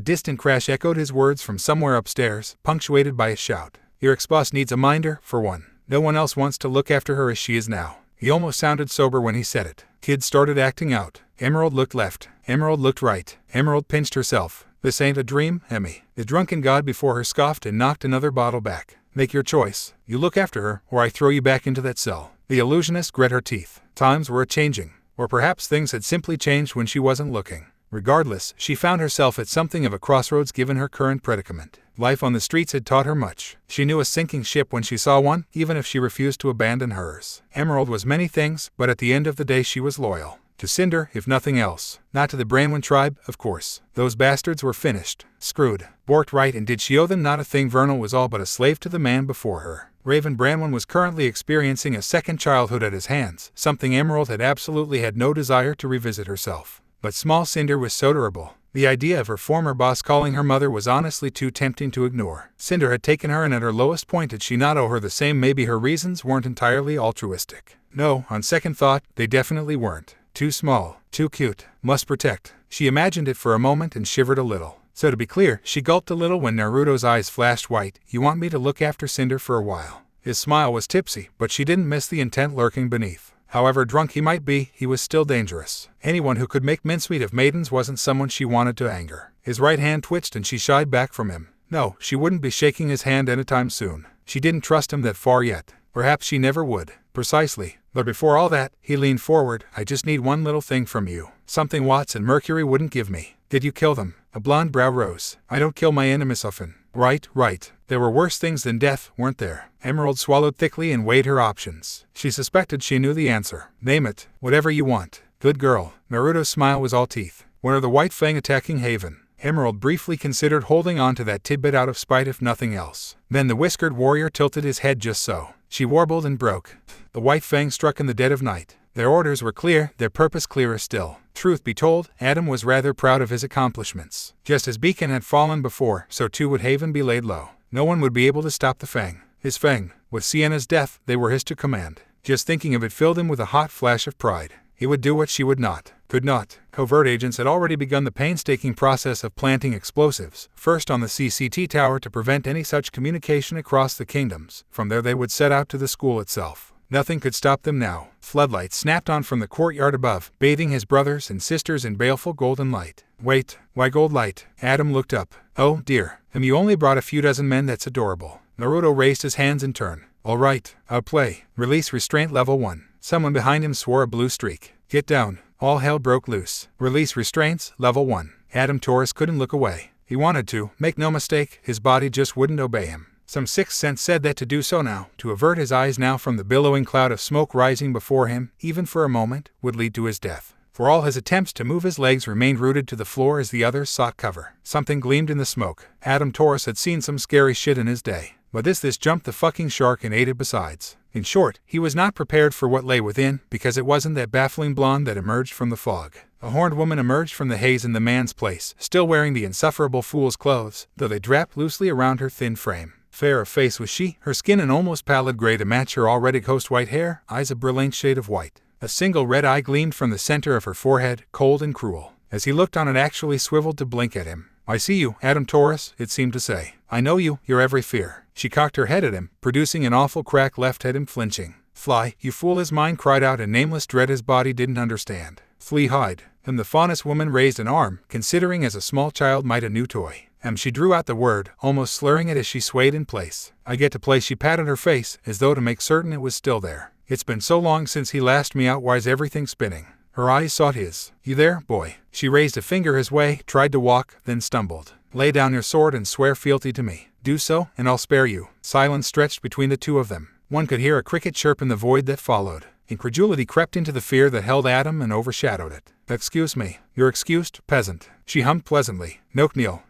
distant crash echoed his words from somewhere upstairs, punctuated by a shout. Your ex-boss needs a minder, for one. No one else wants to look after her as she is now. He almost sounded sober when he said it. Kids started acting out. Emerald looked left. Emerald looked right. Emerald pinched herself. This ain't a dream, Emmy. The drunken god before her scoffed and knocked another bottle back. Make your choice. You look after her, or I throw you back into that cell. The illusionist grit her teeth. Times were a-changing. Or perhaps things had simply changed when she wasn't looking. Regardless, she found herself at something of a crossroads given her current predicament. Life on the streets had taught her much. She knew a sinking ship when she saw one, even if she refused to abandon hers. Emerald was many things, but at the end of the day she was loyal. To Cinder, if nothing else. Not to the Branwen tribe, of course. Those bastards were finished. Screwed. Borked right, and did she owe them not a thing? Vernal was all but a slave to the man before her. Raven Branwen was currently experiencing a second childhood at his hands, something Emerald had absolutely had no desire to revisit herself. But small Cinder was so durable. The idea of her former boss calling her mother was honestly too tempting to ignore. Cinder had taken her, and at her lowest point did she not owe her the same? Maybe her reasons weren't entirely altruistic. No, on second thought, they definitely weren't. Too small, too cute, must protect. She imagined it for a moment and shivered a little. So to be clear, she gulped a little when Naruto's eyes flashed white. You want me to look after Cinder for a while? His smile was tipsy, but she didn't miss the intent lurking beneath. However drunk he might be, he was still dangerous. Anyone who could make mincemeat of maidens wasn't someone she wanted to anger. His right hand twitched and she shied back from him. No, she wouldn't be shaking his hand anytime soon. She didn't trust him that far yet. Perhaps she never would. Precisely. But before all that, he leaned forward. I just need one little thing from you. Something Watts and Mercury wouldn't give me. Did you kill them? A blonde brow rose. I don't kill my enemies often. Right. There were worse things than death, weren't there? Emerald swallowed thickly and weighed her options. She suspected she knew the answer. Name it. Whatever you want. Good girl. Naruto's smile was all teeth. When are the White Fang attacking Haven? Emerald briefly considered holding on to that tidbit out of spite if nothing else. Then the whiskered warrior tilted his head just so. she warbled and broke. The white fang struck in the dead of night. Their orders were clear, their purpose clearer still. Truth be told, Adam was rather proud of his accomplishments. Just as Beacon had fallen before, so too would Haven be laid low. No one would be able to stop the fang. His fang. With Sienna's death, they were his to command. Just thinking of it filled him with a hot flash of pride. He would do what she would not, could not. Covert agents had already begun the painstaking process of planting explosives, first on the CCT tower to prevent any such communication across the kingdoms. From there they would set out to the school itself. Nothing could stop them now. Floodlights snapped on from the courtyard above, bathing his brothers and sisters in baleful golden light. Wait, why gold light? Adam looked up. Oh, dear. You only brought a few dozen men, that's adorable. Naruto raised his hands in turn. All right, I'll play. Release restraint level 1. Someone behind him swore a blue streak. Get down. All hell broke loose. Release restraints level 1. Adam Taurus couldn't look away. He wanted to, make no mistake, his body just wouldn't obey him. Some sixth sense said that to do so now, to avert his eyes now from the billowing cloud of smoke rising before him, even for a moment, would lead to his death. For all his attempts to move his legs remained rooted to the floor as the others sought cover. Something gleamed in the smoke. Adam Taurus had seen some scary shit in his day. But this jumped the fucking shark and ate it besides. In short, he was not prepared for what lay within, because it wasn't that baffling blonde that emerged from the fog. A horned woman emerged from the haze in the man's place, still wearing the insufferable fool's clothes, though they draped loosely around her thin frame. Fair of face was she, her skin an almost pallid gray to match her already coast-white hair, eyes a brilliant shade of white. A single red eye gleamed from the center of her forehead, cold and cruel. As he looked on it actually swiveled to blink at him. I see you, Adam Taurus, it seemed to say. I know you, your every fear. She cocked her head at him, producing an awful crack left at him flinching. Fly, you fool, his mind cried out in nameless dread his body didn't understand. Flee, hide. And the faunus woman raised an arm, considering as a small child might a new toy. She drew out the word, almost slurring it as she swayed in place. I get to play, she patted her face, as though to make certain it was still there. It's been so long since he last me out, why's everything spinning? Her eyes sought his. You there, boy? She raised a finger his way, tried to walk, then stumbled. Lay down your sword and swear fealty to me. Do so, and I'll spare you. Silence stretched between the two of them. One could hear a cricket chirp in the void that followed. Incredulity crept into the fear that held Adam and overshadowed it. Excuse me. You're excused, peasant. She hummed pleasantly. Nokneal.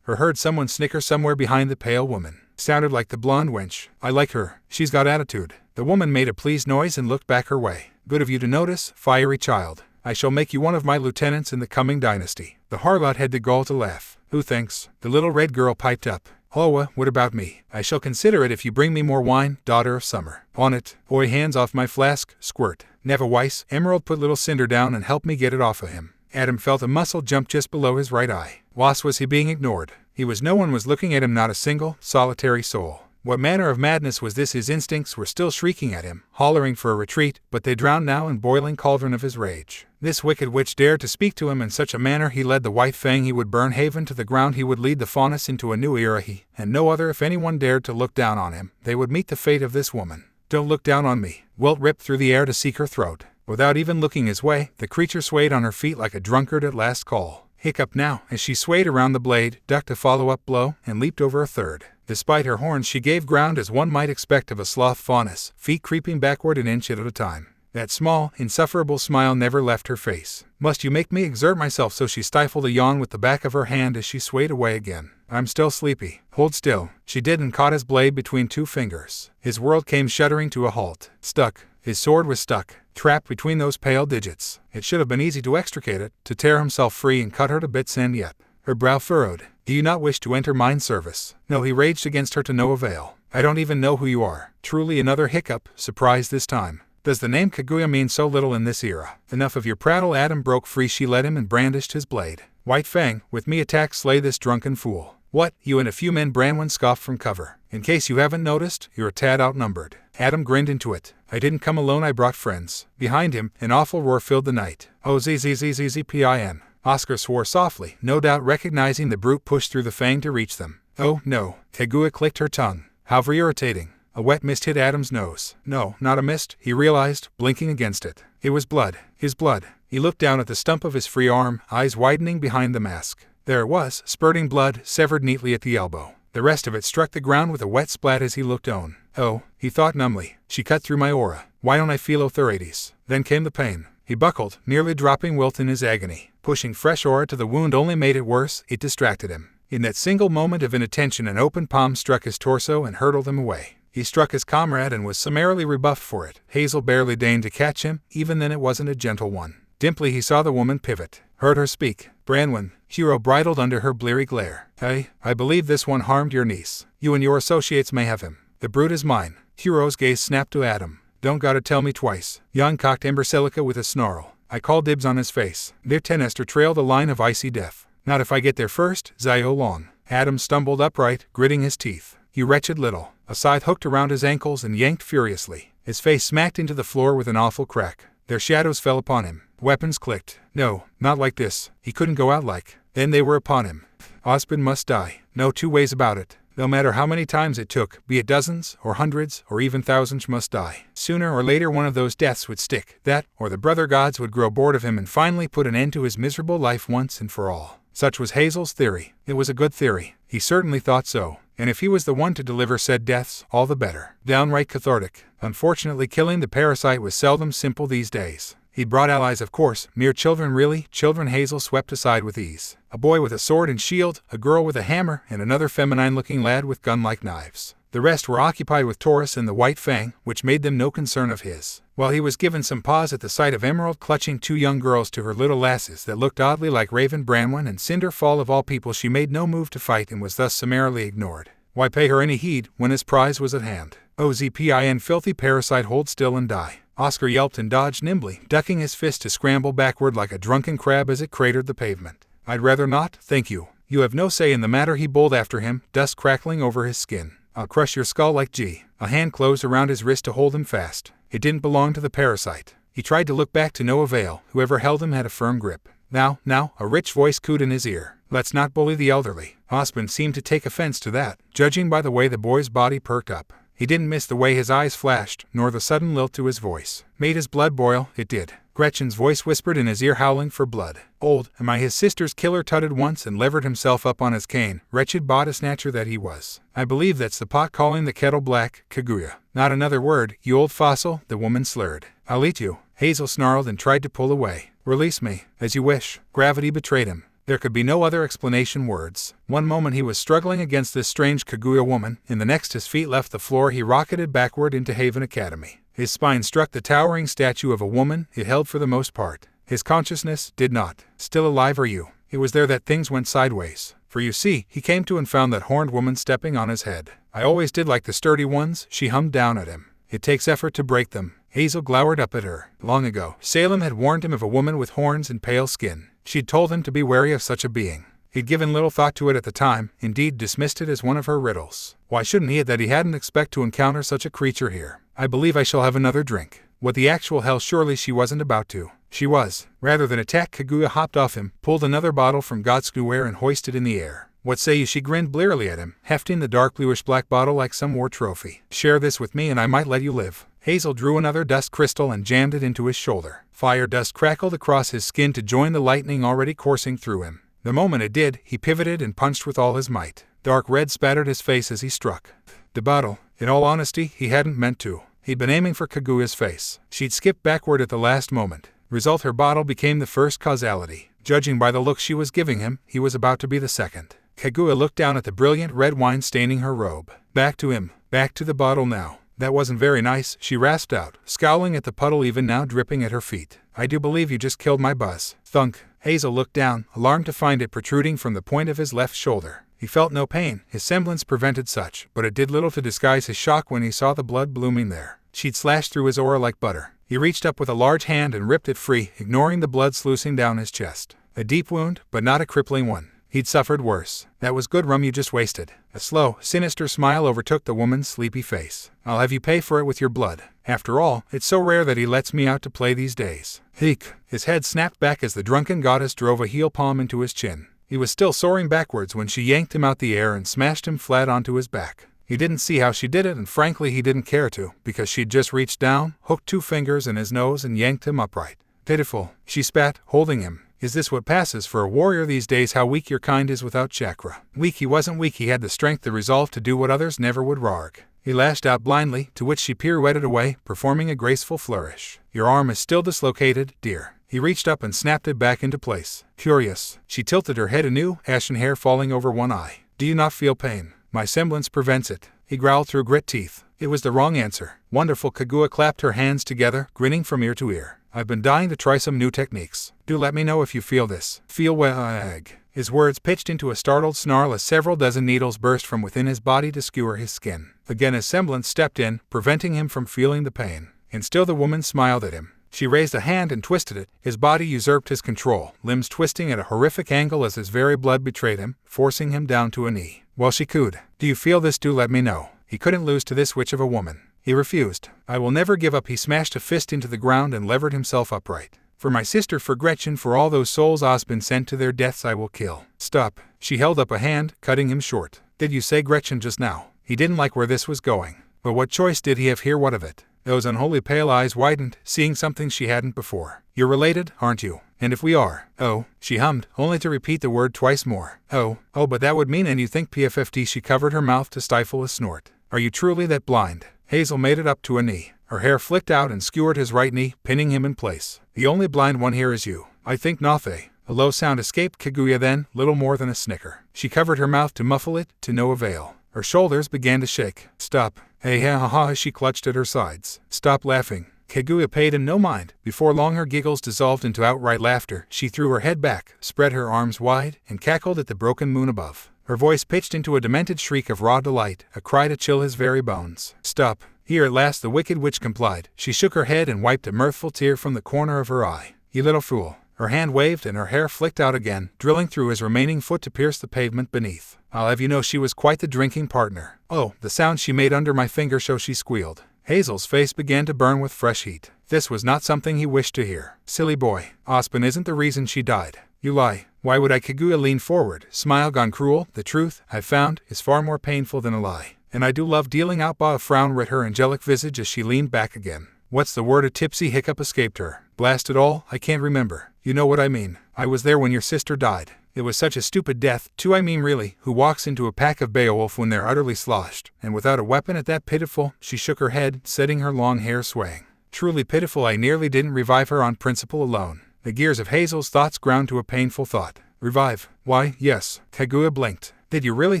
Her heard someone snicker somewhere behind the pale woman. Sounded like the blonde wench. I like her. She's got attitude. The woman made a pleased noise and looked back her way. Good of you to notice, fiery child. I shall make you one of my lieutenants in the coming dynasty. The harlot had the gall to laugh. Who thinks? The little red girl piped up. Oh, what about me? I shall consider it if you bring me more wine, daughter of summer. On it. Oi, hands off my flask, squirt. Never Weiss, Emerald put little Cinder down and helped me get it off of him. Adam felt a muscle jump just below his right eye. Was he being ignored? No one was looking at him, not a single, solitary soul. What manner of madness was this? His instincts were still shrieking at him, hollering for a retreat, but they drowned now in boiling cauldron of his rage. This wicked witch dared to speak to him in such a manner. He led the white fang, he would burn Haven to the ground, he would lead the faunus into a new era, he, and no other. If anyone dared to look down on him, they would meet the fate of this woman. Don't look down on me. Wilt ripped through the air to seek her throat. Without even looking his way, the creature swayed on her feet like a drunkard at last call. Hiccup now, as she swayed around the blade, ducked a follow-up blow, and leaped over a third. Despite her horns, she gave ground as one might expect of a sloth faunus, feet creeping backward an inch at a time. That small, insufferable smile never left her face. Must you make me exert myself? So she stifled a yawn with the back of her hand as she swayed away again. I'm still sleepy. Hold still. She did and caught his blade between two fingers. His world came shuddering to a halt. Stuck. His sword was stuck, trapped between those pale digits. It should have been easy to extricate it, to tear himself free and cut her to bits, and yet. Her brow furrowed. Do you not wish to enter mine service? No, he raged against her to no avail. I don't even know who you are. Truly another hiccup, surprise this time. Does the name Kaguya mean so little in this era? Enough of your prattle. Adam broke free. She led him and brandished his blade. White Fang, with me attack, slay this drunken fool. What, you and a few men? Branwen scoffed from cover. In case you haven't noticed, you're a tad outnumbered. Adam grinned into it. I didn't come alone, I brought friends. Behind him, an awful roar filled the night. Oh, ZZZZZPIN. Oscar swore softly, no doubt recognizing the brute pushed through the fang to reach them. Oh, no. Kaguya clicked her tongue. How very irritating. A wet mist hit Adam's nose. No, not a mist, he realized, blinking against it. It was blood. His blood. He looked down at the stump of his free arm, eyes widening behind the mask. There it was, spurting blood, severed neatly at the elbow. The rest of it struck the ground with a wet splat as he looked on. Oh, he thought numbly. She cut through my aura. Why don't I feel authorities? Then came the pain. He buckled, nearly dropping Wilt in his agony. Pushing fresh aura to the wound only made it worse, it distracted him. In that single moment of inattention, an open palm struck his torso and hurtled him away. He struck his comrade and was summarily rebuffed for it. Hazel barely deigned to catch him, even then it wasn't a gentle one. Dimply he saw the woman pivot, heard her speak. Branwen. Hero bridled under her bleary glare. Hey, I believe this one harmed your niece. You and your associates may have him. The brute is mine. Hero's gaze snapped to Adam. Don't gotta tell me twice. Jan cocked Embersilica with a snarl. I call dibs on his face. Their Tenester trailed a line of icy death. Not if I get there first, Zio Long. Adam stumbled upright, gritting his teeth. You wretched little. A scythe hooked around his ankles and yanked furiously. His face smacked into the floor with an awful crack. Their shadows fell upon him. Weapons clicked. No, not like this. He couldn't go out like. Then they were upon him. Osmond must die. No two ways about it. No matter how many times it took, be it dozens, or hundreds, or even thousands, must die. Sooner or later one of those deaths would stick. That, or the brother gods would grow bored of him and finally put an end to his miserable life once and for all. Such was Hazel's theory. It was a good theory. He certainly thought so. And if he was the one to deliver said deaths, all the better. Downright cathartic. Unfortunately, killing the parasite was seldom simple these days. He brought allies, of course. Mere children, really. Children Hazel swept aside with ease. A boy with a sword and shield, a girl with a hammer, and another feminine-looking lad with gun-like knives. The rest were occupied with Taurus and the White Fang, which made them no concern of his. While he was given some pause at the sight of Emerald clutching two young girls to her little lasses that looked oddly like Raven Branwen and Cinderfall of all people, she made no move to fight and was thus summarily ignored. Why pay her any heed when his prize was at hand? OZPIN filthy parasite, hold still and die. Oscar yelped and dodged nimbly, ducking his fist to scramble backward like a drunken crab as it cratered the pavement. I'd rather not, thank you. You have no say in the matter. He bowled after him, dust crackling over his skin. I'll crush your skull like G. A hand closed around his wrist to hold him fast. It didn't belong to the parasite. He tried to look back to no avail. Whoever held him had a firm grip. Now, a rich voice cooed in his ear. Let's not bully the elderly. Osmond seemed to take offense to that, judging by the way the boy's body perked up. He didn't miss the way his eyes flashed, nor the sudden lilt to his voice. Made his blood boil, it did. Gretchen's voice whispered in his ear, howling for blood. Old, am I his sister's killer? Tutted once and levered himself up on his cane, wretched body snatcher that he was. I believe that's the pot calling the kettle black, Kaguya. Not another word, you old fossil, the woman slurred. I'll eat you. Hazel snarled and tried to pull away. Release me. As you wish. Gravity betrayed him. There could be no other explanation. Words. One moment he was struggling against this strange Kaguya woman, in the next his feet left the floor. He rocketed backward into Haven Academy. His spine struck the towering statue of a woman it held for the most part. His consciousness did not. Still alive are you? It was there that things went sideways. For you see, he came to and found that horned woman stepping on his head. I always did like the sturdy ones, she hummed down at him. It takes effort to break them. Hazel glowered up at her. Long ago, Salem had warned him of a woman with horns and pale skin. She'd told him to be wary of such a being. He'd given little thought to it at the time, indeed dismissed it as one of her riddles. Why shouldn't he that he hadn't expect to encounter such a creature here? I believe I shall have another drink. What the actual hell, surely she wasn't about to. She was. Rather than attack, Kaguya hopped off him, pulled another bottle from Godskuware and hoisted in the air. What say you? She grinned blearily at him, hefting the dark bluish-black bottle like some war trophy. Share this with me and I might let you live. Hazel drew another dust crystal and jammed it into his shoulder. Fire dust crackled across his skin to join the lightning already coursing through him. The moment it did, he pivoted and punched with all his might. Dark red spattered his face as he struck. The bottle. In all honesty, he hadn't meant to. He'd been aiming for Kaguya's face. She'd skipped backward at the last moment. Result, her bottle became the first causality. Judging by the look she was giving him, he was about to be the second. Kaguya looked down at the brilliant red wine staining her robe. Back to him. Back to the bottle now. That wasn't very nice, she rasped out, scowling at the puddle even now dripping at her feet. I do believe you just killed my buzz. Thunk. Hazel looked down, alarmed to find it protruding from the point of his left shoulder. He felt no pain, his semblance prevented such, but it did little to disguise his shock when he saw the blood blooming there. She'd slashed through his aura like butter. He reached up with a large hand and ripped it free, ignoring the blood sluicing down his chest. A deep wound, but not a crippling one. He'd suffered worse. That was good rum you just wasted. A slow, sinister smile overtook the woman's sleepy face. I'll have you pay for it with your blood. After all, it's so rare that he lets me out to play these days. Eek. His head snapped back as the drunken goddess drove a heel palm into his chin. He was still soaring backwards when she yanked him out the air and smashed him flat onto his back. He didn't see how she did it, and frankly he didn't care to, because she'd just reached down, hooked two fingers in his nose and yanked him upright. Pitiful, she spat, holding him. Is this what passes for a warrior these days? How weak your kind is without chakra. Weak he wasn't weak, he had the strength, the resolve to do what others never would. Rarg. He lashed out blindly, to which she pirouetted away, performing a graceful flourish. Your arm is still dislocated, dear. He reached up and snapped it back into place. Curious. She tilted her head anew, ashen hair falling over one eye. Do you not feel pain? My semblance prevents it. he growled through grit teeth. It was the wrong answer. Wonderful. Kaguya clapped her hands together, grinning from ear to ear. I've been dying to try some new techniques. Do let me know if you feel this. Feel egg. His words pitched into a startled snarl as several dozen needles burst from within his body to skewer his skin. Again his semblance stepped in, preventing him from feeling the pain. And still the woman smiled at him. She raised a hand and twisted it. His body usurped his control, limbs twisting at a horrific angle as his very blood betrayed him, forcing him down to a knee. Well, she cooed. Do you feel this? Do let me know. He couldn't lose to this witch of a woman. He refused. I will never give up. He smashed a fist into the ground and levered himself upright. For my sister, for Gretchen, for all those souls Oz been sent to their deaths, I will kill. Stop. She held up a hand, cutting him short. Did you say Gretchen just now? He didn't like where this was going. But what choice did he have here? What of it? Those unholy pale eyes widened, seeing something she hadn't before. You're related, aren't you? And if we are, oh, she hummed, only to repeat the word twice more. Oh, but that would mean, and you think PFFD? She covered her mouth to stifle a snort. Are you truly that blind? Hazel made it up to a knee. Her hair flicked out and skewered his right knee, pinning him in place. The only blind one here is you. I think not. A low sound escaped Kaguya then, little more than a snicker. She covered her mouth to muffle it, to no avail. Her shoulders began to shake. Stop. Hey, ha ha, she clutched at her sides. Stop laughing. Kaguya paid him no mind. Before long her giggles dissolved into outright laughter. She threw her head back, spread her arms wide, and cackled at the broken moon above. Her voice pitched into a demented shriek of raw delight, a cry to chill his very bones. Stop. Here at last the wicked witch complied. She shook her head and wiped a mirthful tear from the corner of her eye. You little fool. Her hand waved and her hair flicked out again, drilling through his remaining foot to pierce the pavement beneath. I'll have you know she was quite the drinking partner. Oh, the sound she made under my finger, so she squealed. Hazel's face began to burn with fresh heat. This was not something he wished to hear. Silly boy. Ospen isn't the reason she died. You lie. Why would I? Kaguya leaned forward, smile gone cruel. The truth, I've found, is far more painful than a lie. And I do love dealing out. A frown writ her angelic visage as she leaned back again. What's the word? A tipsy hiccup escaped her. Blast it all, I can't remember. You know what I mean. I was there when your sister died. It was such a stupid death, too. I mean really, who walks into a pack of Beowulf when they're utterly sloshed, and without a weapon at that? Pitiful. She shook her head, setting her long hair swaying. Truly pitiful. I nearly didn't revive her on principle alone. The gears of Hazel's thoughts ground to a painful thought. Revive? Why, yes. Kaguya blinked. Did you really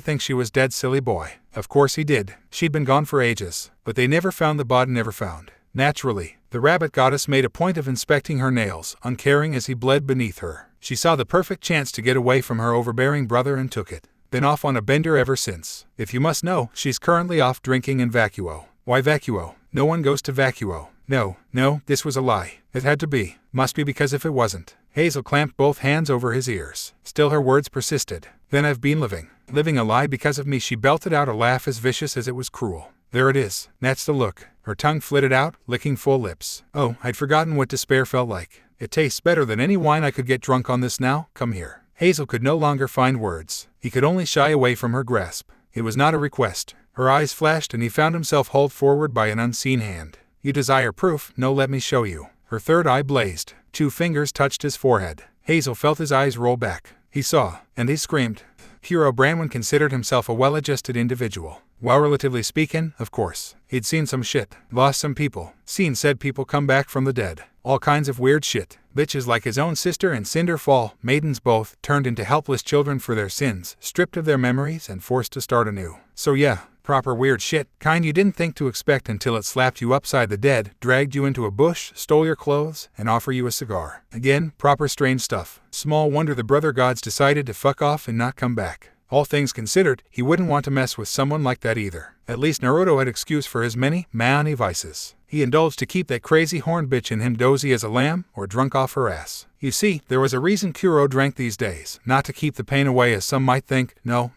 think she was dead, silly boy? Of course he did. She'd been gone for ages, but they never found the body. Never found. Naturally, the rabbit goddess made a point of inspecting her nails, uncaring as he bled beneath her. She saw the perfect chance to get away from her overbearing brother and took it. Been off on a bender ever since. If you must know, she's currently off drinking in Vacuo. Why Vacuo? No one goes to Vacuo. No, this was a lie. It had to be. Must be, because if it wasn't. Hazel clamped both hands over his ears. Still her words persisted. Then I've been living a lie because of me. She belted out a laugh as vicious as it was cruel. There it is. That's the look. Her tongue flitted out, licking full lips. Oh, I'd forgotten what despair felt like. It tastes better than any wine. I could get drunk on this now. Come here. Hazel could no longer find words. He could only shy away from her grasp. It was not a request. Her eyes flashed and he found himself hauled forward by an unseen hand. You desire proof? No, let me show you. Her third eye blazed. 2 fingers touched his forehead. Hazel felt his eyes roll back. He saw, and he screamed. Hero Branwen considered himself a well-adjusted individual. Well, relatively speaking, of course. He'd seen some shit, lost some people, seen said people come back from the dead. All kinds of weird shit. Bitches like his own sister and Cinder fall, maidens both, turned into helpless children for their sins, stripped of their memories and forced to start anew. So yeah, proper weird shit, kind you didn't think to expect until it slapped you upside the dead, dragged you into a bush, stole your clothes, and offer you a cigar. Again, proper strange stuff. Small wonder the brother gods decided to fuck off and not come back. All things considered, he wouldn't want to mess with someone like that either. At least Naruto had excuse for his many Maoni vices. He indulged to keep that crazy horn bitch in him dozy as a lamb or drunk off her ass. You see, there was a reason Kuro drank these days, not to keep the pain away as some might think. No.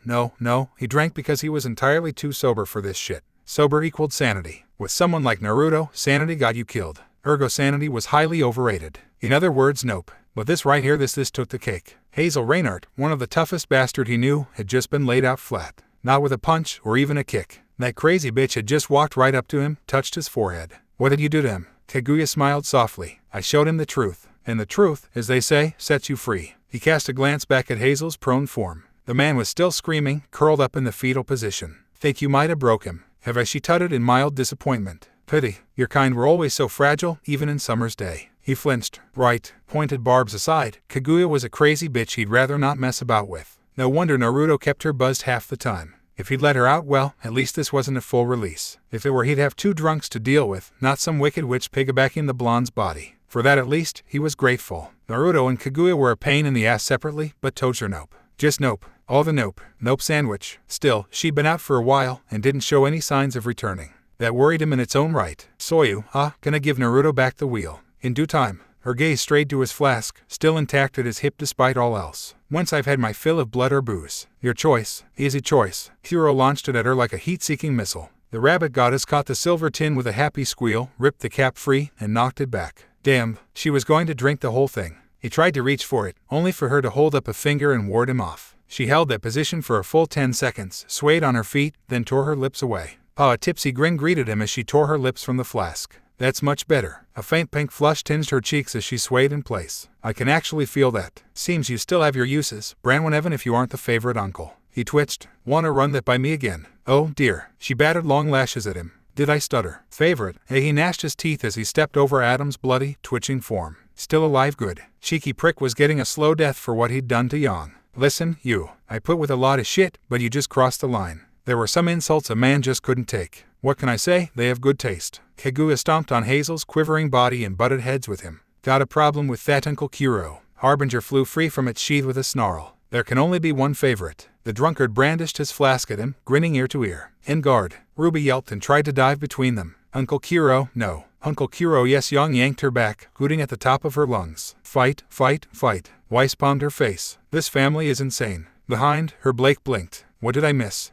He drank because he was entirely too sober for this shit. Sober equaled sanity. With someone like Naruto, sanity got you killed. Ergo sanity was highly overrated. In other words, nope. But this right here, this took the cake. Hazel Reinhardt, one of the toughest bastard he knew, had just been laid out flat. Not with a punch or even a kick. That crazy bitch had just walked right up to him, touched his forehead. What did you do to him? Kaguya smiled softly. I showed him the truth. And the truth, as they say, sets you free. He cast a glance back at Hazel's prone form. The man was still screaming, curled up in the fetal position. Think you might have broke him. Have I? She tutted in mild disappointment. Pity. Your kind were always so fragile, even in summer's day. He flinched. Right. Pointed barbs aside, Kaguya was a crazy bitch he'd rather not mess about with. No wonder Naruto kept her buzzed half the time. If he'd let her out, well, at least this wasn't a full release. If it were, he'd have 2 drunks to deal with, not some wicked witch piggybacking the blonde's body. For that at least, he was grateful. Naruto and Kaguya were a pain in the ass separately, but Tojo nope. Just nope. All the nope. Nope sandwich. Still, she'd been out for a while and didn't show any signs of returning. That worried him in its own right. Soyu, gonna give Naruto back the wheel. In due time, her gaze strayed to his flask, still intact at his hip despite all else. Once I've had my fill of blood or booze. Your choice. Easy choice. Hiro launched it at her like a heat-seeking missile. The rabbit goddess caught the silver tin with a happy squeal, ripped the cap free, and knocked it back. Damn, she was going to drink the whole thing. He tried to reach for it, only for her to hold up a finger and ward him off. She held that position for a full 10 seconds, swayed on her feet, then tore her lips away. A tipsy grin greeted him as she tore her lips from the flask. That's much better. A faint pink flush tinged her cheeks as she swayed in place. I can actually feel that. Seems you still have your uses, Branwen Evan, if you aren't the favorite uncle. He twitched. Wanna run that by me again? Oh, dear. She batted long lashes at him. Did I stutter? Favorite? He gnashed his teeth as he stepped over Adam's bloody, twitching form. Still alive, good. Cheeky prick was getting a slow death for what he'd done to Yang. Listen, you. I put with a lot of shit, but you just crossed the line. There were some insults a man just couldn't take. What can I say? They have good taste. Kaguya stomped on Hazel's quivering body and butted heads with him. Got a problem with that, Uncle Kuro? Harbinger flew free from its sheath with a snarl. There can only be one favorite. The drunkard brandished his flask at him, grinning ear to ear. In guard. Ruby yelped and tried to dive between them. Uncle Kuro, no. Uncle Kuro, yes. Yang yanked her back, hooting at the top of her lungs. Fight, fight, fight. Weiss palmed her face. This family is insane. Behind her, Blake blinked. What did I miss?